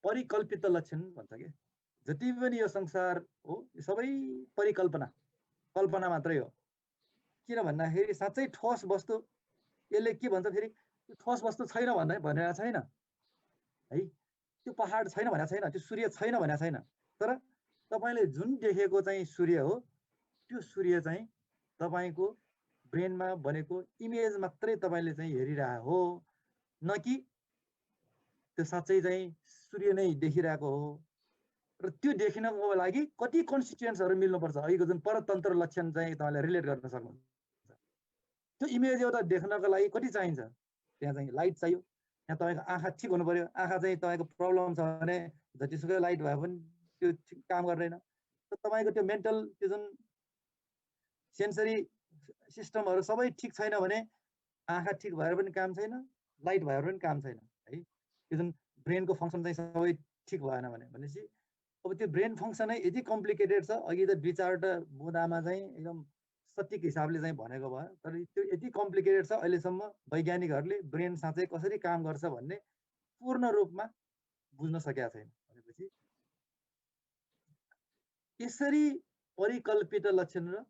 परिकल्पित लक्षण भन्छ के। जति पनि यो संसार हो यो सबै परिकल्पना कल्पना मात्रै हो। किन भन्दाखेरि साँच्चै ठोस वस्तु यसले के भन्छ फेरि ठोस वस्तु छैन भनेर छैन है। त्यो पहाड छैन भनेको छैन, त्यो सूर्य छैन भनेको छैन। तर तपाईले जुन देखेको चाहिँ सूर्य हो त्यो सूर्य चाहिँ तपाईको ब्रेनमा बनेको इमेज मात्रै तपाईले चाहिँ हेरिरहेको हो, न कि त्यो साँच्चै चाहिँ सूर्य नै देखिरहेको हो। र त्यो देखिनको लागि कति कन्स्टिट्युएन्ट्सहरू मिल्नुपर्छ। अहिलेको जुन परतन्त्र लक्षण चाहिँ तपाईँले रिलेट गर्न सक्नुहुन्छ। त्यो इमेज एउटा देख्नको लागि कति चाहिन्छ? त्यहाँ चाहिँ लाइट चाहियो। यहाँ तपाईँको आँखा ठिक हुनु पर्यो। आँखा चाहिँ तपाईँको प्रब्लम छ भने जतिसुकै लाइट भए पनि त्यो काम गर्दैन। तपाईँको त्यो मेन्टल त्यो जुन सेन्सरी सिस्टमहरू सबै ठिक छैन भने आँखा ठिक भएर पनि काम छैन, लाइट भएर पनि काम छैन है। त्यो जुन ब्रेनको फङ्सन चाहिँ सबै ठिक भएन भनेपछि अब त्यो ब्रेन फङ्सनै यति कम्प्लिकेटेड छ। अघि त 2-4 बुँदामा चाहिँ एकदम सटीक हिसाबले चाहिँ भनेको भयो। तर त्यो यति कम्प्लिकेटेड छ अहिलेसम्म वैज्ञानिकहरूले ब्रेन साँच्चै कसरी काम गर्छ भन्ने पूर्ण रूपमा बुझ्न सकेका छैन। भनेपछि यसरी परिकल्पित लक्षण र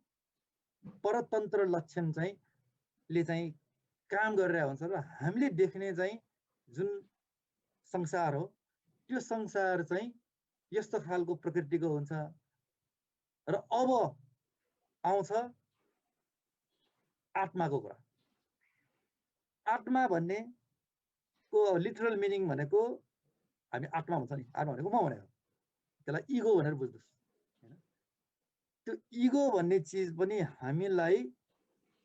परतन्त्र लक्षण चाहिँ ले चाहिँ काम गरिरहेको हुन्छ र हामीले देख्ने चाहिँ जुन संसार हो त्यो संसार चाहिँ यस्तो खालको प्रकृतिको हुन्छ। र अब आउँछ आत्माको कुरा। आत्मा भन्ने को लिटरल मिनिङ भनेको हामी आत्मा भन्छ नि, आत्मा भनेको म भनेको त्यसलाई इगो भनेर बुझ्नुहोस् हैन। त्यो इगो भन्ने चिज पनि हामीलाई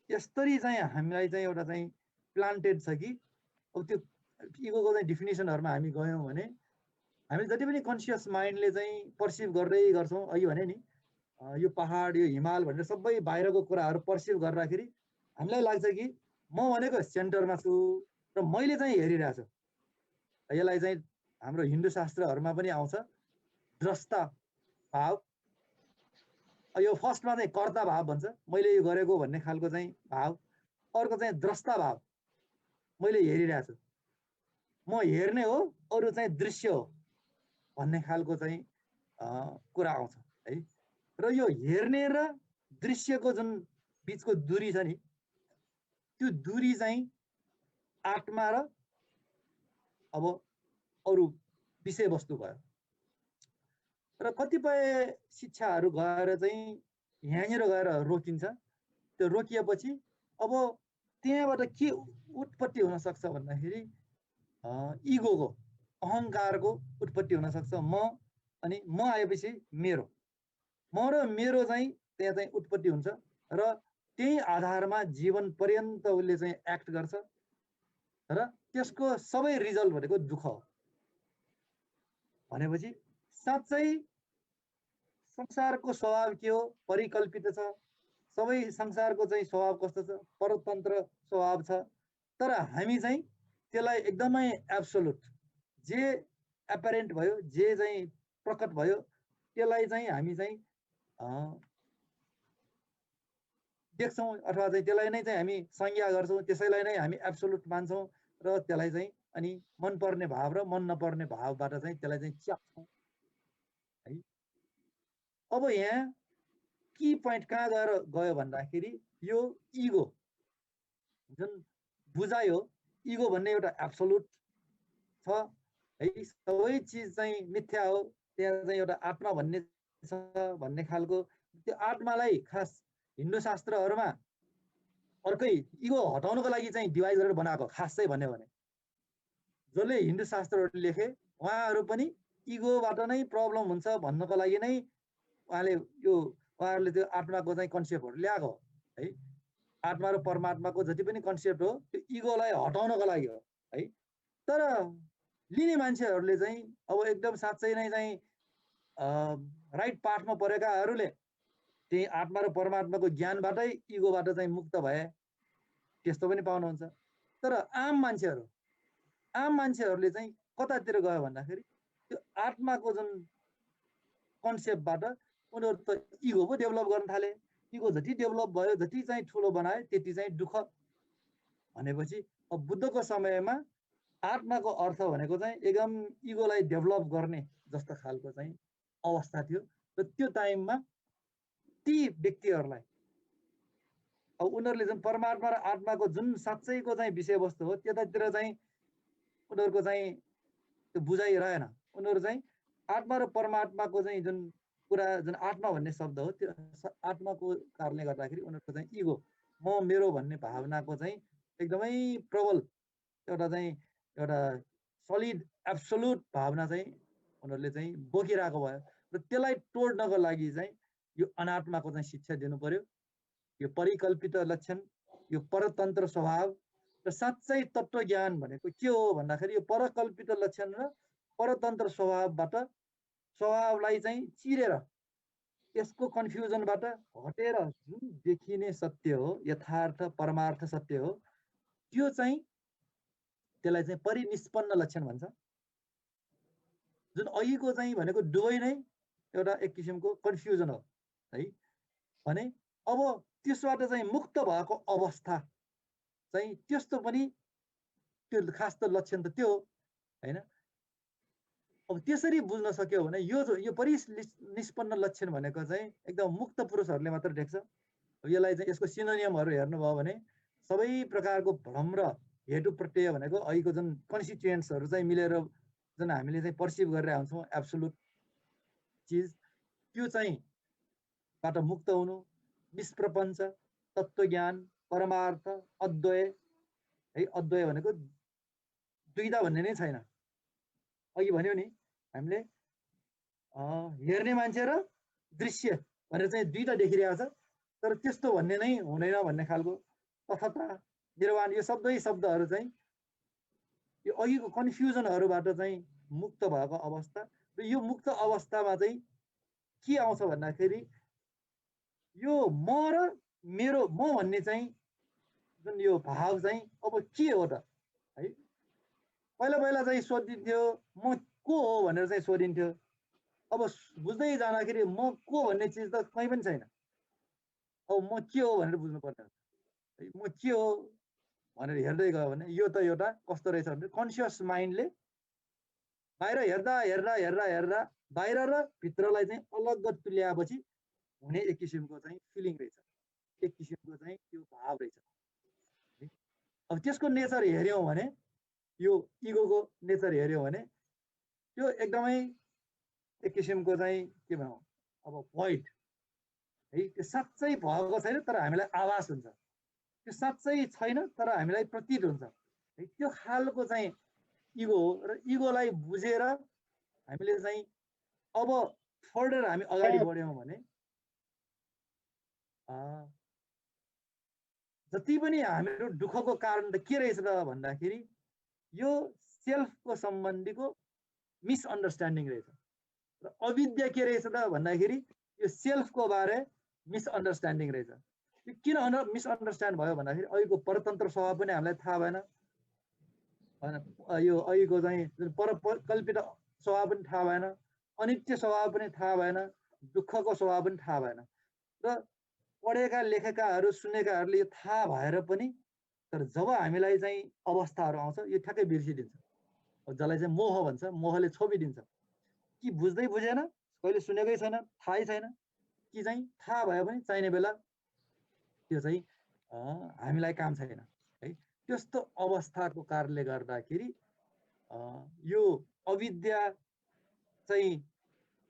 यसरी चाहिँ हामीलाई चाहिँ एउटा चाहिँ प्लान्टेड छ कि अब त्यो इगोको चाहिँ डिफिनेसनहरुमा हामी गयौँ भने हामी जति पनि कन्सियस माइन्डले चाहिँ पर्सिभ गर्दै गर्छौं। अघि भने नि यो पहाड यो हिमाल भनेर सबै बाहिरको कुराहरु पर्सिभ गर्दाखेरि हामीलाई लाग्छ कि म भनेको सेन्टरमा छु र मैले चाहिँ हेरिरहेको छु। यसलाई चाहिँ हाम्रो हिन्दू शास्त्रहरुमा पनि आउँछ द्रष्टा भाव। यो फर्स्टमा चाहिँ कर्ता भाव भन्छ, मैले यो गरेको भन्ने खालको चाहिँ भाव। अर्को चाहिँ द्रष्टा भाव, मैले हेरिरहेको छु, म हेर्ने हो, अरु चाहिँ दृश्य हो भन्ने खालको चाहिँ कुरा आउँछ है। र यो हेर्ने र दृश्यको जुन बीचको दूरी छ नि, त्यो दूरी चाहिँ आत्मा र अब अरु विषय वस्तु भयो। र कतिपय शिक्षाहरु गएर चाहिँ यहाँनिर गएर रोकिन्छ। त्यो रोकिएपछि अब त्यहाँबाट के उत्पत्ति हुन सक्छ भन्दाखेरि इगोको अहंकारको उत्पत्ति हुन सक्छ। म अनि म आएपछि मेरो, म र मेरो चाहिँ त्यहाँ चाहिँ उत्पत्ति हुन्छ र त्यही आधारमा जीवन पर्यन्त उसले चाहिँ एक्ट गर्छ र त्यसको सबै रिजल्ट भनेको दुःख हो भनेपछि साँच्चै संसारको स्वभाव के हो परिकल्पित छ सबै संसारको चाहिँ स्वभाव कस्तो छ परतन्त्र स्वभाव छ तर हामी चाहिँ त्यसलाई एकदमै एब्सोल्युट जे एपरेन्ट भयो जे चाहिँ प्रकट भयो त्यसलाई चाहिँ हामी चाहिँ देख्छौँ अथवा चाहिँ त्यसलाई नै चाहिँ हामी संज्ञा गर्छौँ त्यसैलाई नै हामी एब्सोल्युट मान्छौँ र त्यसलाई चाहिँ अनि मनपर्ने भाव र मन नपर्ने भावबाट चाहिँ त्यसलाई चाहिँ च्याप्छौँ है अब यहाँ की पोइन्ट कहाँ गएर गयो भन्दाखेरि यो इगो जुन बुझाइ हो इगो भन्ने एउटा एब्सोल्युट छ है सबै चिज चाहिँ मिथ्या हो त्यहाँ चाहिँ एउटा आत्मा भन्ने छ भन्ने खालको त्यो आत्मालाई खास हिन्दू शास्त्रहरूमा अर्कै इगो हटाउनको लागि चाहिँ डिभाइड गरेर बनाएको खास चाहिँ भन्यो भने जसले हिन्दू शास्त्रहरू लेखे उहाँहरू पनि इगोबाट नै प्रब्लम हुन्छ भन्नको लागि नै उहाँले यो उहाँहरूले त्यो आत्माको चाहिँ कन्सेप्टहरू ल्याएको है आत्मा र परमात्माको जति पनि कन्सेप्ट हो त्यो इगोलाई हटाउनको लागि हो है तर लिने मान्छेहरूले चाहिँ अब एकदम साँच्चै नै चाहिँ राइट पाथमा परेकाहरूले त्यही आत्मा र परमात्माको ज्ञानबाटै इगोबाट चाहिँ मुक्त भए त्यस्तो पनि पाउनुहुन्छ तर आम मान्छेहरूले चाहिँ कतातिर गयो भन्दाखेरि त्यो आत्माको जुन कन्सेप्टबाट उनीहरू त इगो पो डेभलप गर्न थाले इगो जति डेभलप भयो जति चाहिँ ठुलो बनायो त्यति चाहिँ दुःख भनेपछि अब बुद्धको समयमा आत्माको अर्थ भनेको चाहिँ एकदम इगोलाई डेभलप गर्ने जस्तो खालको चाहिँ अवस्था थियो र त्यो टाइममा ती व्यक्तिहरूलाई अब उनीहरूले जुन परमात्मा र आत्माको जुन साँच्चैको चाहिँ विषयवस्तु हो त्यतातिर चाहिँ उनीहरूको चाहिँ त्यो बुझाइ रहेन उनीहरू चाहिँ आत्मा र परमात्माको चाहिँ जुन कुरा जुन आत्मा भन्ने शब्द हो त्यो आत्माको कारणले गर्दाखेरि उनीहरूको चाहिँ इगो म मेरो भन्ने भावनाको चाहिँ एकदमै प्रबल एउटा सलिड एब्सोल्युट भावना चाहिँ उनीहरूले चाहिँ बोकिरहेको भयो र त्यसलाई तोड्नको लागि चाहिँ यो अनात्माको चाहिँ शिक्षा दिनु पर्यो यो परिकल्पित लक्षण यो परतन्त्र स्वभाव र साँच्चै तत्त्व ज्ञान भनेको के हो भन्दाखेरि यो परकल्पित लक्षण र परतन्त्र स्वभावलाई चाहिँ चिरेर यसको कन्फ्युजनबाट हटेर जुन देखिने सत्य हो यथार्थ परमार्थ सत्य हो त्यो चाहिँ त्यसलाई चाहिँ परिनिष्पन्न लक्षण भन्छ जुन अघिको चाहिँ भनेको दुवै नै एउटा एक किसिमको कन्फ्युजन हो है भने अब त्यसबाट चाहिँ मुक्त भएको अवस्था चाहिँ त्यस्तो पनि त्यो खास त लक्षण त त्यो हो हैन अब त्यसरी बुझ्न सक्यो भने यो परिनिष्पन्न लक्षण भनेको चाहिँ एकदम मुक्त पुरुषहरूले मात्र देख्छ यसलाई चाहिँ यसको सिनोनियमहरू हेर्नुभयो भने सबै प्रकारको भ्रम र हेतु प्रत्यय भनेको अहिलेको जुन कन्स्टिट्युएन्ट्सहरू चाहिँ मिलेर जुन हामीले चाहिँ पर्सिभ गरेर आउँछौँ एब्सोल्युट चिज त्यो चाहिँ बाट मुक्त हुनु निष्प्रपञ्च तत्त्वज्ञान परमार्थ अद्वय है अद्वय भनेको दुईटा भन्ने नै छैन अघि भन्यो नि हामीले हेर्ने मान्छे र दृश्य भनेर चाहिँ दुईटा देखिरहेको छ तर त्यस्तो भन्ने नै हुँदैन भन्ने खालको तथाता निर्वाण यो शब्दहरू चाहिँ यो अघिको कन्फ्युजनहरूबाट चाहिँ मुक्त भएको अवस्था र यो मुक्त अवस्थामा चाहिँ के आउँछ भन्दाखेरि यो म र मेरो म भन्ने चाहिँ जुन यो भाव चाहिँ अब के हो त है पहिला चाहिँ सोधिन्थ्यो म को हो भनेर चाहिँ सोधिन्थ्यो अब बुझ्दै जाँदाखेरि म को भन्ने चिज त कहीँ पनि छैन अब म के हो भनेर बुझ्नु पर्ने है म के हो भनेर हेर्दै गयो भने यो त एउटा कस्तो रहेछ भने कन्सियस माइन्डले बाहिर हेर्दा बाहिर र भित्रलाई चाहिँ अलग तुल्याएपछि हुने एक किसिमको चाहिँ फिलिङ रहेछ एक किसिमको चाहिँ त्यो भाव रहेछ अब त्यसको नेचर हेर्यौँ भने यो इगोको नेचर हेर्यौँ भने त्यो एकदमै एक किसिमको चाहिँ के भनौँ अब भोइड है त्यो साँच्चै भएको छैन तर हामीलाई आभास हुन्छ त्यो साँच्चै छैन तर हामीलाई प्रतीत हुन्छ है त्यो खालको चाहिँ इगो हो र इगोलाई बुझेर हामीले चाहिँ अब फर्दर हामी अगाडि बढ्यौँ भने जति पनि हामीहरू दुःखको कारण त के रहेछ त भन्दाखेरि यो सेल्फको सम्बन्धीको मिसअन्डरस्ट्यान्डिङ रहेछ र अविद्या के रहेछ त भन्दाखेरि यो सेल्फको बारे मिसअन्डरस्ट्यान्डिङ रहेछ। यो किन मिसअन्डरस्ट्यान्ड भयो भन्दाखेरि अहिलेको परतन्त्र स्वभाव पनि हामीलाई थाहा भएन, यो अहिलेको चाहिँ जुन परकल्पित स्वभाव पनि थाहा भएन, अनित्य स्वभाव पनि थाहा भएन, दुःखको स्वभाव पनि थाहा भएन र पढेका लेखेकाहरू सुनेकाहरूले यो थाहा भएर पनि तर जब हामीलाई चाहिँ अवस्थाहरू आउँछ यो ठ्याक्कै बिर्सिदिन्छ। जसलाई चाहिँ मोह भन्छ, मोहले छोपिदिन्छ कि बुझ्दै बुझेन, कहिले सुनेकै छैन, थाहै छैन कि चाहिँ थाहा भयो भने चाहिने बेला त्यो चाहिँ हामीलाई काम छैन है। त्यस्तो अवस्थाको कारणले गर्दाखेरि यो अविद्या चाहिँ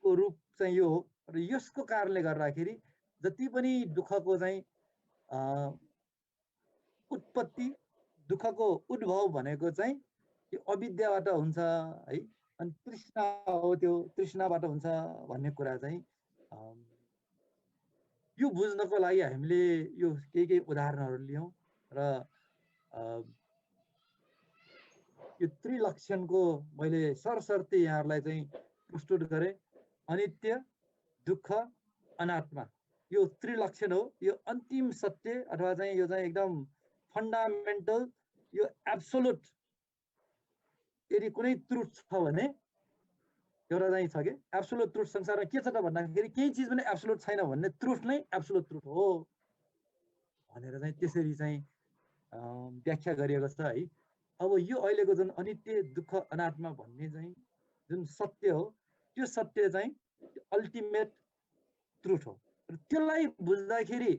को रूप चाहिँ यो हो र यसको कारणले गर्दाखेरि जति पनि दुःखको चाहिँ उत्पत्ति, दुःखको उद्भव भनेको चाहिँ यो अविद्याबाट हुन्छ है। अनि तृष्णा हो, त्यो तृष्णाबाट हुन्छ भन्ने कुरा चाहिँ यो बुझ्नको लागि हामीले यो केही उदाहरणहरू लियौँ र यो त्रिलक्षणको मैले सरसर्ती यहाँहरूलाई चाहिँ प्रस्तुत गरेँ। अनित्य, दुःख, अनात्मा यो त्रिलक्षण हो। यो अन्तिम सत्य अथवा चाहिँ यो चाहिँ एकदम फन्डामेन्टल, यो एब्सोल्युट यदि कुनै ट्रुथ छ भने एउटा चाहिँ छ कि एब्सोल्युट ट्रुथ संसारमा के छ त भन्दाखेरि केही चिज पनि एब्सोल्युट छैन भन्ने ट्रुथ नै एब्सोल्युट ट्रुथ हो भनेर चाहिँ त्यसरी चाहिँ व्याख्या गरिएको छ है। अब यो अहिलेको जुन अनित्य, दुःख, अनात्मा भन्ने चाहिँ जुन सत्य हो त्यो सत्य चाहिँ अल्टिमेट ट्रुथ हो र त्यसलाई बुझ्दाखेरि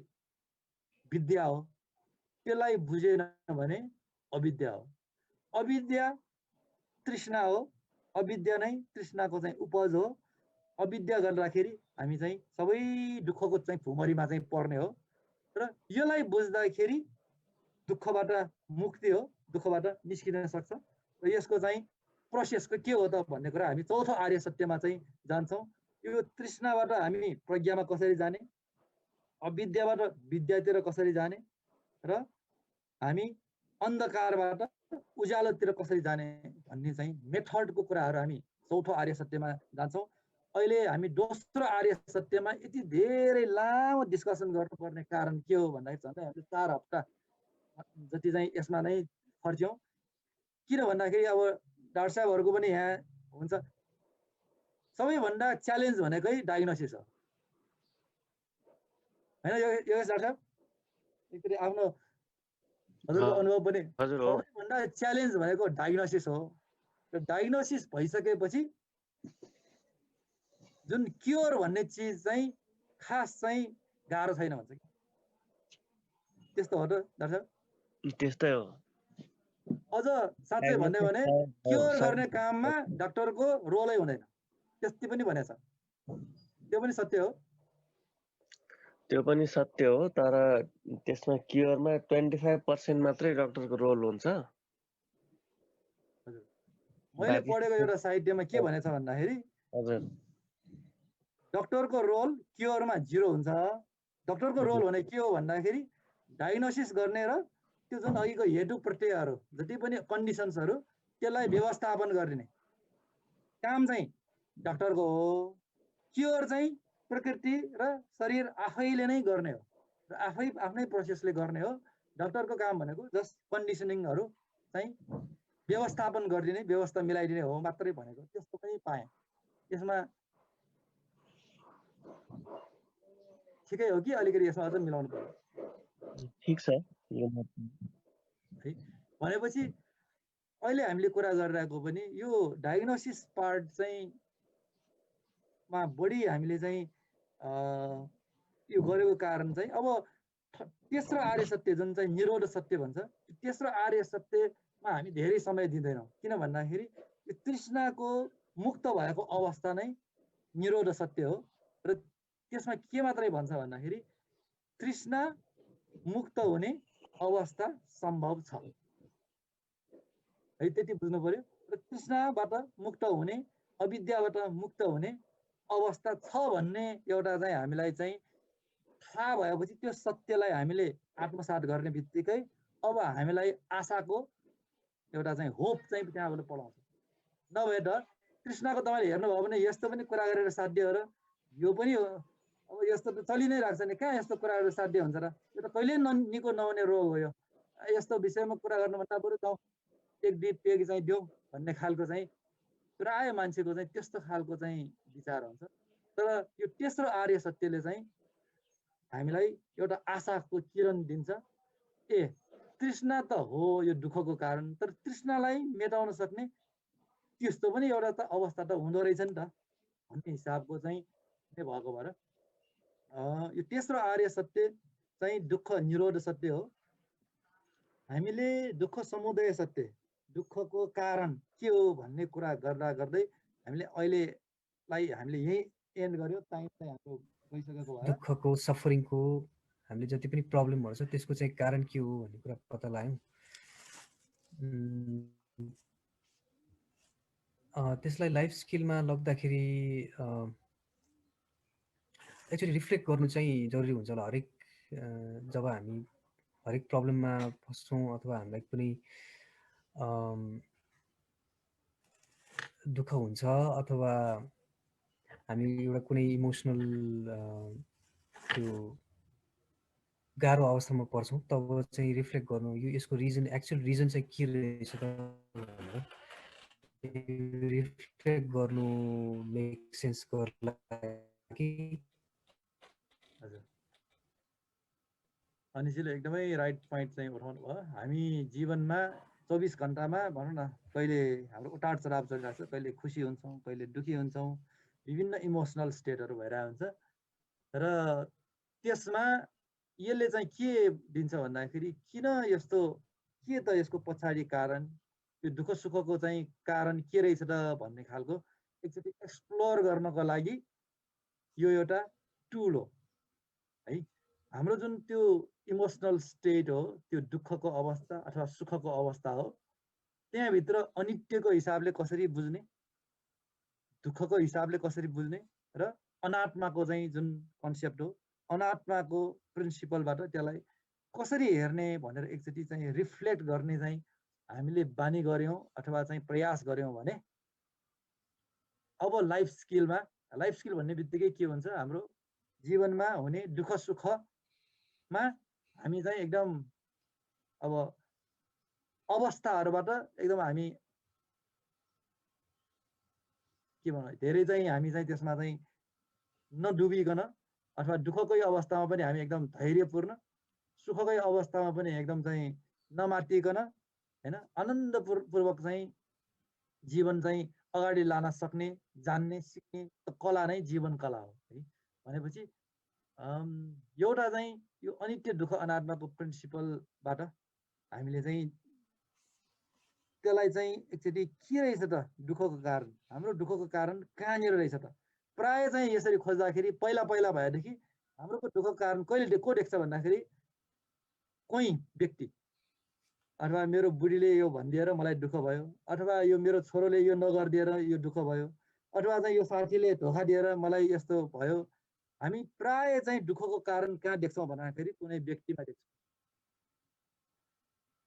विद्या हो, त्यसलाई बुझेन भने अविद्या हो। अविद्या तृष्णा हो, अविद्या नै तृष्णाको चाहिँ उपज हो। अविद्या गर्दाखेरि हामी चाहिँ सबै दुःखको चाहिँ भुमरीमा चाहिँ पर्ने हो र यसलाई बुझ्दाखेरि दुःखबाट मुक्ति हो, दुःखबाट निस्किन सक्छ र यसको चाहिँ प्रोसेसको के हो त भन्ने कुरा हामी चौथो आर्य सत्यमा चाहिँ जान्छौँ। यो तृष्णाबाट हामी प्रज्ञामा कसरी जाने, अविद्याबाट विद्यातिर कसरी जाने र हामी अन्धकारबाट उज्यालोतिर कसरी जाने भन्ने चाहिँ मेथडको कुराहरू हामी चौथो आर्य सत्यमा जान्छौँ। अहिले हामी दोस्रो आर्य सत्यमा यति धेरै लामो डिस्कसन गर्नुपर्ने कारण के हो भन्दाखेरि झन्डै हामीले 4 हप्ता जति चाहिँ यसमा नै खर्च्यौँ। किन भन्दाखेरि अब डाक्टर साहबहरूको पनि यहाँ हुन्छ, सबैभन्दा च्यालेन्ज भनेकै डायग्नोसिस हो हैन योगेश डाक्टर साहब? एकचोटि आफ्नो हजुरको अनुभव पनि सबैभन्दा च्यालेन्ज भनेको डायग्नोसिस हो र डायग्नोसिस भइसकेपछि जुन क्योर भन्ने चिज चाहिँ खास चाहिँ गाह्रो छैन भन्छ कि त्यस्तो हो त डाक्टर साहब? त्यस्तै हो। अझ साँच्चै भन्यो भने क्योर गर्ने काममा डाक्टरको रोलै हुँदैन, त्यति पनि भनेछ। त्यो पनि सत्य हो। त्यो पनि सत्य हो, तर त्यसमा क्योरमा 25% मात्रै डाक्टरको रोल हुन्छ। हजुर, मैले पढेको एउटा साहित्यमा के भनेछ भन्दाखेरि हजुर डाक्टरको रोल क्योरमा 0 हुन्छ। डाक्टरको रोल भने के हो भन्दाखेरि डायग्नोसिस गर्ने र त्यो जुन अघिको हेतु प्रत्ययहरू जति पनि कन्डिसन्सहरू त्यसलाई व्यवस्थापन गर्ने काम चाहिँ डाक्टरको हो। क्योर चाहिँ प्रकृति र शरीर आफैले नै गर्ने हो र आफ्नै प्रोसेसले गर्ने हो। डाक्टरको काम भनेको जस्ट कन्डिसनिङहरू चाहिँ व्यवस्थापन गरिदिने, व्यवस्था मिलाइदिने हो मात्रै भनेको। त्यस्तो पनि पाएँ यसमा। ठिकै हो कि अलिकति यसमा अझ मिलाउनु पर्यो? ठिक छ है भनेपछि अहिले हामीले कुरा गरिरहेको पनि यो डायग्नोसिस पार्ट चाहिँ मा बढी हामीले चाहिँ यो गरेको कारण चाहिँ अब तेस्रो आर्य सत्य जुन चाहिँ निरोध सत्य भन्छ, तेस्रो आर्य सत्यमा हामी धेरै समय दिँदैनौँ। किन भन्दाखेरि यो तृष्णाको मुक्त भएको अवस्था नै निरोध सत्य हो र त्यसमा के मात्रै भन्छ भन्दाखेरि तृष्णा मुक्त हुने अवस्था सम्भव छ है, त्यति बुझ्नु पर्यो। र तृष्णाबाट मुक्त हुने, अविद्याबाट मुक्त हुने अवस्था छ भन्ने एउटा चाहिँ हामीलाई चाहिँ थाहा भएपछि त्यो सत्यलाई हामीले आत्मसात गर्ने बित्तिकै अब हामीलाई आशाको एउटा चाहिँ होप चाहिँ त्यहाँबाट पलाउँछ। नभए त कृष्णको तपाईँले हेर्नुभयो भने यस्तो पनि कुरा गरेर साध्य हो र यो पनि हो। अब यस्तो त चलि नै राख्छ नि, कहाँ यस्तो कुरा गरेर साध्य हुन्छ र? यो त कहिल्यै निको नहुने रोग हो यो। यस्तो विषयमा कुरा गर्नुभन्दा बरु जाउँ एक दुई पेग चाहिँ देऊ भन्ने खालको चाहिँ प्राय मान्छेको चाहिँ त्यस्तो खालको चाहिँ विचार हुन्छ। तर यो तेस्रो आर्य सत्यले चाहिँ हामीलाई एउटा आशाको किरण दिन्छ। ए तृष्णा त हो यो दुःखको कारण, तर तृष्णालाई मेटाउन सक्ने त्यस्तो पनि एउटा त अवस्था त हुँदो रहेछ नि त भन्ने हिसाबको चाहिँ भएको भएर यो तेस्रो आर्य सत्य चाहिँ दुःख निरोध सत्य हो। हामीले दुःख समुदय सत्य, दुःखको कारण के हो भन्ने कुरा गर्दा गर्दै हामीले अहिलेलाई हामीले यही एन्ड गर्यो। टाइम चाहिँ हाम्रो गइसकेको भएर दुःखको सफरिङको हामीले जति पनि प्रब्लमहरू छ त्यसको चाहिँ कारण के हो भन्ने कुरा पत्ता लाग्यौँ। त्यसलाई लाइफ स्किलमा लग्दाखेरि एक्चुअली रिफ्लेक्ट गर्नु चाहिँ जरुरी हुन्छ होला। हरेक जब हामी हरेक प्रब्लममा फस्छौँ अथवा हामीलाई कुनै दुःख हुन्छ अथवा हामी एउटा कुनै इमोसनल त्यो गाह्रो अवस्थामा पर्छौँ तब चाहिँ रिफ्लेक्ट गर्नु यो यसको रिजन एक्चुअल रिजन चाहिँ के रहेछ त भनेर रिफ्लेक्ट गर्नु मेक सेन्स गर्ला कि। हजुर अनिसले एकदमै राइट पोइन्ट चाहिँ उठाउनु भयो। हामी जीवनमा 24 घण्टामा भनौँ न कहिले हाम्रो उतार चढाव चलिरहेको छ, कहिले खुसी हुन्छौँ, कहिले दुःखी हुन्छौँ, विभिन्न इमोसनल स्टेटहरू भइरहेको हुन्छ। र त्यसमा यसले चाहिँ के दिन्छ भन्दाखेरि किन यस्तो, के त यसको पछाडि कारण, यो दुःख सुखको चाहिँ कारण के रहेछ त भन्ने खालको एकचोटि एक्सप्लोर गर्नको लागि यो एउटा टुल हो है। हाम्रो जुन त्यो इमोसनल स्टेट हो, त्यो दुःखको अवस्था अथवा सुखको अवस्था हो, त्यहाँभित्र अनित्यको हिसाबले कसरी बुझ्ने, दुःखको हिसाबले कसरी बुझ्ने र अनात्माको चाहिँ जुन कन्सेप्ट हो, अनात्माको प्रिन्सिपलबाट त्यसलाई कसरी हेर्ने भनेर एकचोटि चाहिँ रिफ्लेक्ट गर्ने चाहिँ हामीले बानी गऱ्यौँ अथवा चाहिँ प्रयास गऱ्यौँ भने अब लाइफ स्किल भन्ने बित्तिकै के हुन्छ, हाम्रो जीवनमा हुने दुःख सुखमा हामी चाहिँ एकदम अब अवस्थाहरूबाट एकदम हामी के भनौँ धेरै चाहिँ हामी चाहिँ त्यसमा चाहिँ नडुबिकन अथवा दुःखकै अवस्थामा पनि हामी एकदम धैर्यपूर्ण, सुखकै अवस्थामा पनि एकदम चाहिँ नमातिकन हैन आनन्दपूर्वक चाहिँ जीवन चाहिँ अगाडि लान सक्ने, जान्ने, सिक्ने कला नै जीवन कला हो है। भनेपछि एउटा चाहिँ यो अनित्य दुःख अनात्माको प्रिन्सिपलबाट हामीले चाहिँ त्यसलाई चाहिँ एकचोटि के रहेछ त दुःखको कारण, हाम्रो दुःखको कारण कहाँनिर रहेछ त? प्राय चाहिँ यसरी खोज्दाखेरि पहिला भएदेखि हाम्रो दुःखको कारण कहिले को देख्छ भन्दाखेरि कोही व्यक्ति अथवा मेरो बुढीले यो भनिदिएर मलाई दुःख भयो, अथवा यो मेरो छोरोले यो नगरिदिएर यो दुःख भयो, अथवा चाहिँ यो साथीले धोका दिएर मलाई यस्तो भयो। हामी प्राय चाहिँ दुःखको कारण कहाँ देख्छौँ भन्दाखेरि कुनै व्यक्तिमा देख्छौँ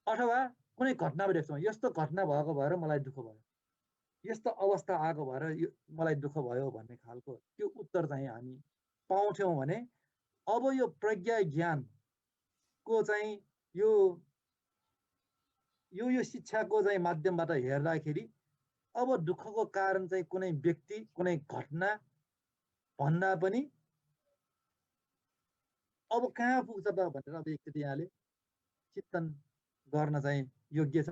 अथवा कुनै घटनामा देख्छौँ। यस्तो घटना भएको भएर मलाई दुःख भयो, यस्तो अवस्था आएको भएर मलाई दुःख भयो भन्ने खालको त्यो उत्तर चाहिँ हामी पाउँथ्यौँ भने अब यो प्रज्ञा ज्ञानको चाहिँ यो शिक्षाको चाहिँ माध्यमबाट हेर्दाखेरि अब दुःखको कारण चाहिँ कुनै व्यक्ति, कुनै घटना भन्दा पनि अब कहाँ पुग्छ त भनेर अब एकचोटि यहाँले चिन्तन गर्न चाहिँ योग्य छ।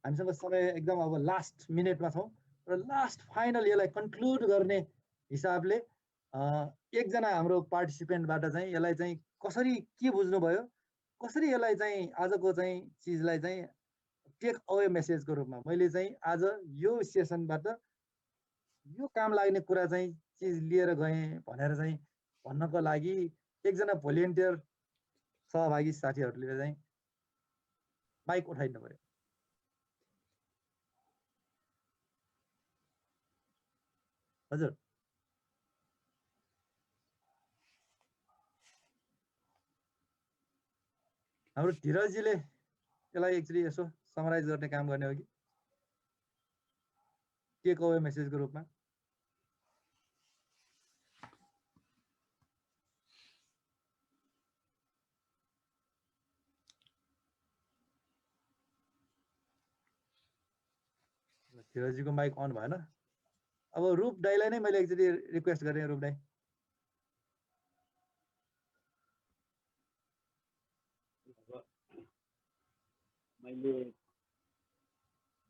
हामीसँग समय एकदम अब लास्ट मिनेटमा छौँ र लास्ट फाइनल यसलाई कन्क्लुड गर्ने हिसाबले एकजना हाम्रो पार्टिसिपेन्टबाट चाहिँ यसलाई चाहिँ कसरी के बुझ्नुभयो, कसरी यसलाई चाहिँ आजको चाहिँ चिजलाई चाहिँ टेक अवे मेसेजको रूपमा मैले चाहिँ आज यो सेसनबाट यो काम लाग्ने कुरा चाहिँ चिज लिएर गएँ भनेर चाहिँ भन्नको लागि एकजना भोलिन्टियर सहभागी साथीहरूले चाहिँ माइक उठाइदिनु पर्यो। हजुर हाम्रो धीरजजीले यसलाई एक्चुअली यसो समराइज गर्ने काम गर्ने हो कि के कहो मेसेजको रूपमा? धीरजजीको माइक अन भएन। अब रूप दाईलाई नै मैले एक्चुअली रिक्वेस्ट गरेँ। रूप दाई मैले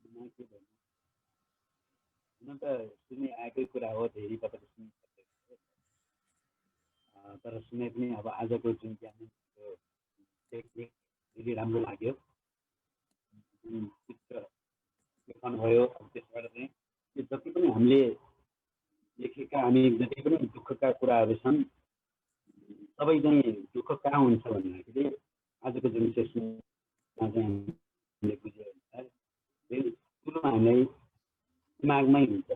के भन्नु हुन त सुने आएकै कुरा हो, धेरै पटक सुनिसकेको तर सुने पनि अब आजको जुन ज्ञान टेक्निक धेरै राम्रो लाग्यो। जुन चित्र देखाउनुभयो त्यसबाट चाहिँ यो जति पनि हामीले लेखेका हामी जति पनि दुःखका कुराहरू छन् सबै चाहिँ दुःख कहाँ हुन्छ भन्दाखेरि आजको जुन सेसनमा चाहिँ हामीले बुझे अनुसार सुरुमा हामीलाई दिमागमै हुन्छ।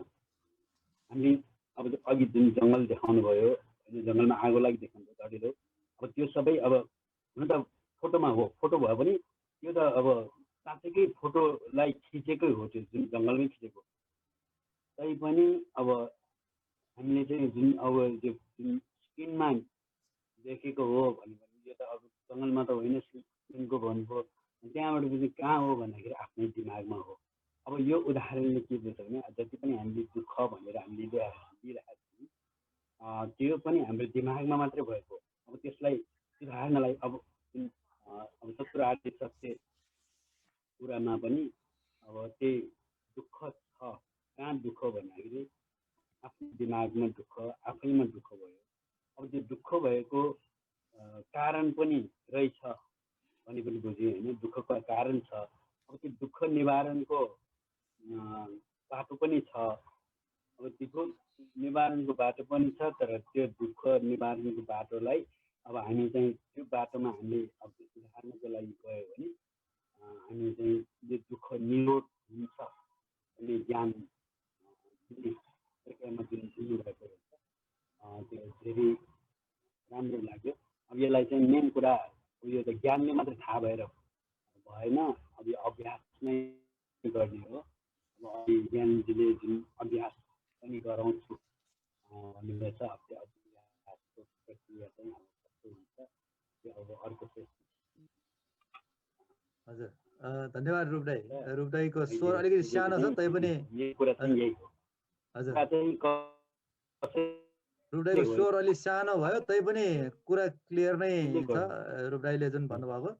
हामी अब अघि जुन जङ्गल देखाउनु भयो, जङ्गलमा आगो लागि देखाउनु भयो अडिलो, अब त्यो सबै अब हुन त फोटोमा हो, फोटो भयो भने त्यो त अब साँच्चैकै फोटोलाई खिचेकै हो, त्यो जुन जङ्गलमै खिचेको। तैपनि अब हामीले चाहिँ जुन अब त्यो जुन स्क्रिनमा देखेको हो भने यो त अब जङ्गलमा त होइन, स्क्रिनको भन्नुभयो। त्यहाँबाट चाहिँ कहाँ हो भन्दाखेरि आफ्नै दिमागमा हो। अब यो उदाहरणले के बुझ्छ भने जति पनि हामीले दुःख भनेर हामीले दिइरहेका छौँ त्यो पनि हाम्रो दिमागमा मात्रै भएको। अब त्यसलाई सुधार्नलाई अब सत्र आदि सत्य कुरामा पनि अब त्यही दुःख छ। कहाँ दुःख भन्दाखेरि आफ्नो दिमागमा दुःख, आफैमा दुःख भयो। अब त्यो दुःख भएको कारण पनि रहेछ भने पनि बुझ्यो होइन, दुःखको कारण छ। अब त्यो दुःख निवारणको बाटो पनि छ। अब दुःख निवारणको बाटो पनि छ, तर त्यो दुःख निवारणको बाटोलाई अब हामी चाहिँ त्यो बाटोमा हामीले अब सुधार्नको लागि गयो भने हामी चाहिँ यो दुःख निरोध हुन्छ भन्ने ज्ञान प्रक्रियामा जुन दिनुभएको हुन्छ त्यो धेरै राम्रो लाग्यो। अब यसलाई चाहिँ मेन कुरा यो त ज्ञानले मात्रै थाहा भएर भएन, अब यो अभ्यास नै गर्ने हो। अब अहिले ज्ञानजीले जुन अभ्यास पनि गराउँछु भन्नुभएछ, अब त्यो अभ्यासको प्रक्रिया चाहिँ अब कस्तो हुन्छ त्यो अब अर्को। हजुर धन्यवाद रूप दाई। रूप दाईको स्वर अलिकति सानो छ तैपनि यही कुरा चाहिँ यही हो। हजुर चाहिँ रूप दाईको स्वर अलिक सानो भयो तैपनि कुरा क्लियर नै छ। रूप दाईले जुन भन्नुभएको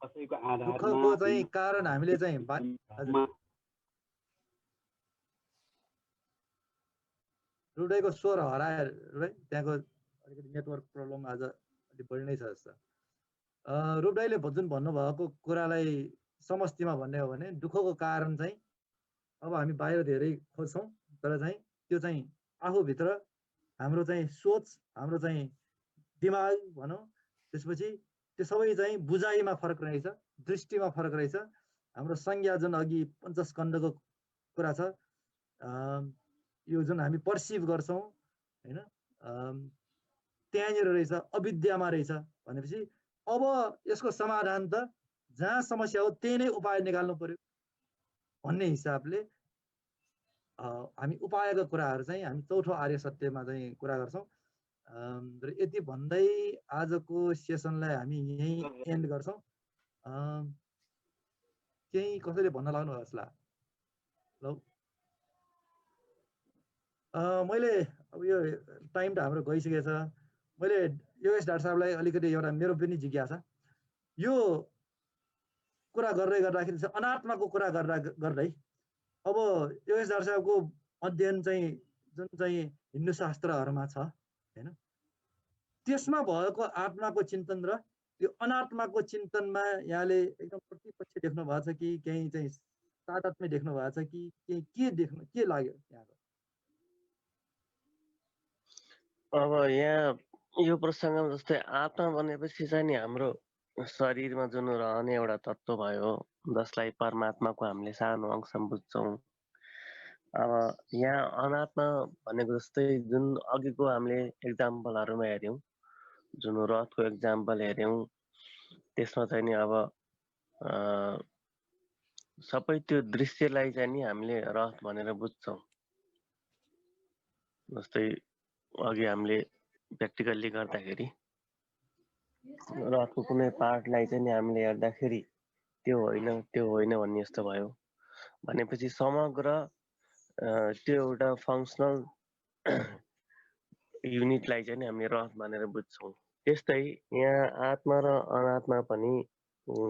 कसैको आधारमा दुःखको चाहिँ कारण हामीले चाहिँ रूप दाईको स्वर हरायो त्यहाँको अलिकति नेटवर्क प्रब्लम आज अलिक बढी नै छ जस्तो। रूप दाईले जुन भन्नुभएको कुरालाई समष्टिमा भन्ने हो भने दुःखको कारण चाहिँ अब हामी बाहिर धेरै खोज्छौँ, तर चाहिँ त्यो चाहिँ आफूभित्र हाम्रो चाहिँ सोच, हाम्रो चाहिँ दिमाग भनौँ, त्यसपछि त्यो सबै चाहिँ बुझाइमा फरक रहेछ, दृष्टिमा फरक रहेछ। हाम्रो संज्ञा जुन अघि पञ्चस्कन्धको कुरा छ, यो जुन हामी पर्सिभ गर्छौँ होइन, त्यहाँनिर रहेछ, अविद्यामा रहेछ। भनेपछि अब यसको समाधान त जहाँ समस्या हो त्यही नै उपाय निकाल्नु पर्यो भन्ने हिसाबले हामी उपायका कुराहरू चाहिँ हामी चौथो आर्य सत्यमा चाहिँ कुरा गर्छौँ। र यति भन्दै आजको सेसनलाई हामी यहीँ एन्ड गर्छौँ। केही कसैले भन्न लाग्नु भएको जस्तो ल मैले अब यो टाइम त हाम्रो गइसकेछ। मैले योगेश डाक्टर साहबलाई अलिकति एउटा मेरो पनि जिज्ञासा, यो कुरा गर्दै गर्दाखेरि चाहिँ अनात्माको कुरा गर्दै अब योगेश डाक्टर साहबको अध्ययन चाहिँ जुन चाहिँ हिन्दू शास्त्रहरूमा छ होइन, त्यसमा भएको आत्माको चिन्तन र यो अनात्माको चिन्तनमा यहाँले एकदम प्रतिपक्ष देख्नु भएको छ कि केही चाहिँ तादात्म्य देख्नु भएको छ कि के लाग्यो यहाँको? अब यहाँ यो प्रसङ्गमा जस्तै आत्मा भनेपछि चाहिँ नि हाम्रो शरीरमा जुन रहने एउटा तत्त्व भयो जसलाई परमात्माको हामीले सानो अंश बुझ्छौँ। अब यहाँ अनात्मा भनेको जस्तै जुन अघिको हामीले एक्जाम्पलहरूमा हेऱ्यौँ, जुन रथको एक्जाम्पल हेऱ्यौँ, त्यसमा चाहिँ नि अब सबै त्यो दृश्यलाई चाहिँ नि हामीले रथ भनेर बुझ्छौँ। जस्तै अघि हामीले प्र्याक्टिकल्ली गर्दाखेरि रथको कुनै पार्टलाई चाहिँ नि हामीले हेर्दाखेरि त्यो होइन भन्ने जस्तो भयो। भनेपछि समग्र त्यो एउटा फङ्सनल युनिटलाई चाहिँ नि हामीले रथ भनेर बुझ्छौँ। त्यस्तै यहाँ आत्मा र अनात्मा पनि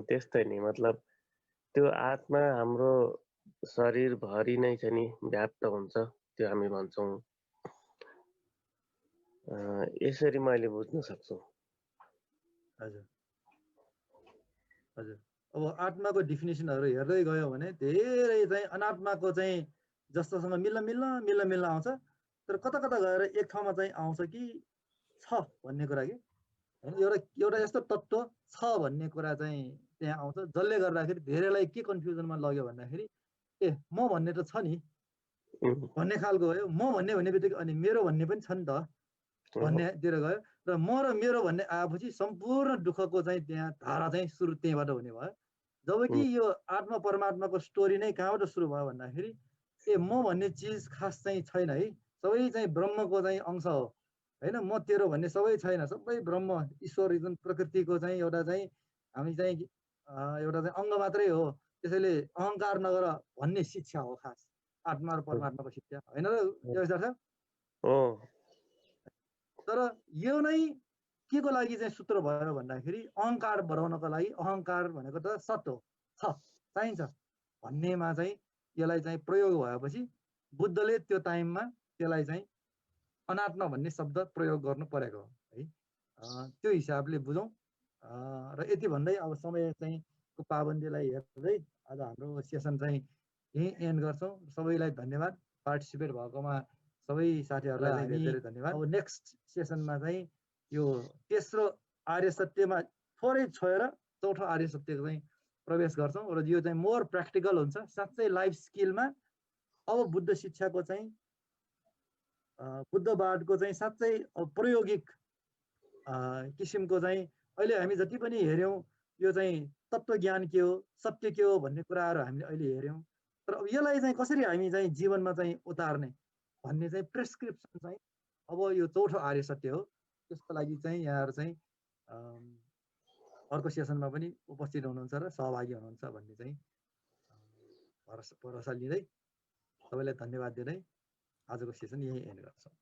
त्यस्तै नै, मतलब त्यो आत्मा हाम्रो शरीरभरि नै चाहिँ नि व्याप्त हुन्छ, त्यो हामी भन्छौँ। यसरी मैले बुझ्न सक्छु। हजुर हजुर। अब आत्माको डिफिनेसनहरू हेर्दै गयो भने धेरै चाहिँ अनात्माको चाहिँ जस्तोसँग मिल्न आउँछ, तर कता कता गएर एक ठाउँमा चाहिँ आउँछ कि छ भन्ने कुरा कि होइन, एउटा यस्तो तत्त्व छ भन्ने कुरा चाहिँ त्यहाँ आउँछ, जसले गर्दाखेरि धेरैलाई के कन्फ्युजनमा लग्यो भन्दाखेरि ए म भन्ने त छ नि भन्ने खालको भयो। म भन्ने बित्तिकै अनि मेरो भन्ने पनि छ नि त भन्नेतिर गयो र म र मेरो भन्ने आएपछि सम्पूर्ण दुःखको चाहिँ त्यहाँ धारा चाहिँ सुरु त्यहीँबाट हुने भयो। जबकि यो आत्मा परमात्माको स्टोरी नै कहाँबाट सुरु भयो भन्दाखेरि ए म भन्ने चिज खास चाहिँ छैन है, सबै चाहिँ ब्रह्मको चाहिँ अंश हो होइन, म तेरो भन्ने सबै छैन, सबै ब्रह्म ईश्वर जुन प्रकृतिको चाहिँ एउटा चाहिँ हामी चाहिँ एउटा चाहिँ अङ्ग मात्रै हो। त्यसैले अहङ्कार नगर भन्ने शिक्षा हो खास आत्मा र परमात्माको शिक्षा होइन र योगेश्वर सर? तर यो नै के को लागि चाहिँ सूत्र भयो भन्दाखेरि अहङ्कार बढाउनको लागि, अहङ्कार भनेको त सत्य हो, छ चाहिन्छ भन्नेमा चाहिँ यसलाई चाहिँ प्रयोग भएपछि बुद्धले त्यो टाइममा त्यसलाई चाहिँ अनात्मा भन्ने शब्द प्रयोग गर्नु परेको है। त्यो हिसाबले बुझौँ र यति भन्दै अब समय चाहिँ को पाबन्दीलाई हेर्दै आज हाम्रो सेसन चाहिँ यहीँ एन्ड गर्छौँ। सबैलाई धन्यवाद, पार्टिसिपेट भएकोमा सबै साथीहरूलाई धेरै धन्यवाद। अब नेक्स्ट सेसनमा चाहिँ यो तेस्रो आर्य सत्यमा थोरै छोएर चौथो आर्य सत्यको चाहिँ प्रवेश गर्छौँ र यो चाहिँ मोर प्र्याक्टिकल हुन्छ, साँच्चै लाइफ स्किलमा। अब बुद्ध शिक्षाको चाहिँ बुद्धवादको चाहिँ साँच्चै प्रायोगिक किसिमको चाहिँ अहिले हामी जति पनि हेऱ्यौँ यो चाहिँ तत्त्वज्ञान के हो, सत्य के हो भन्ने कुराहरू हामीले अहिले हेऱ्यौँ, तर अब यसलाई चाहिँ कसरी हामी चाहिँ जीवनमा चाहिँ उतार्ने भन्ने चाहिँ प्रेस्क्रिप्सन चाहिँ अब यो चौथो आर्य सत्य हो। त्यसको लागि चाहिँ यहाँहरू चाहिँ अर्को सेसनमा पनि उपस्थित हुनुहुन्छ र सहभागी हुनुहुन्छ भन्ने चाहिँ भरोसा लिँदै सबैलाई धन्यवाद दिँदै आजको सेसन यही एन्ड गर्छौँ।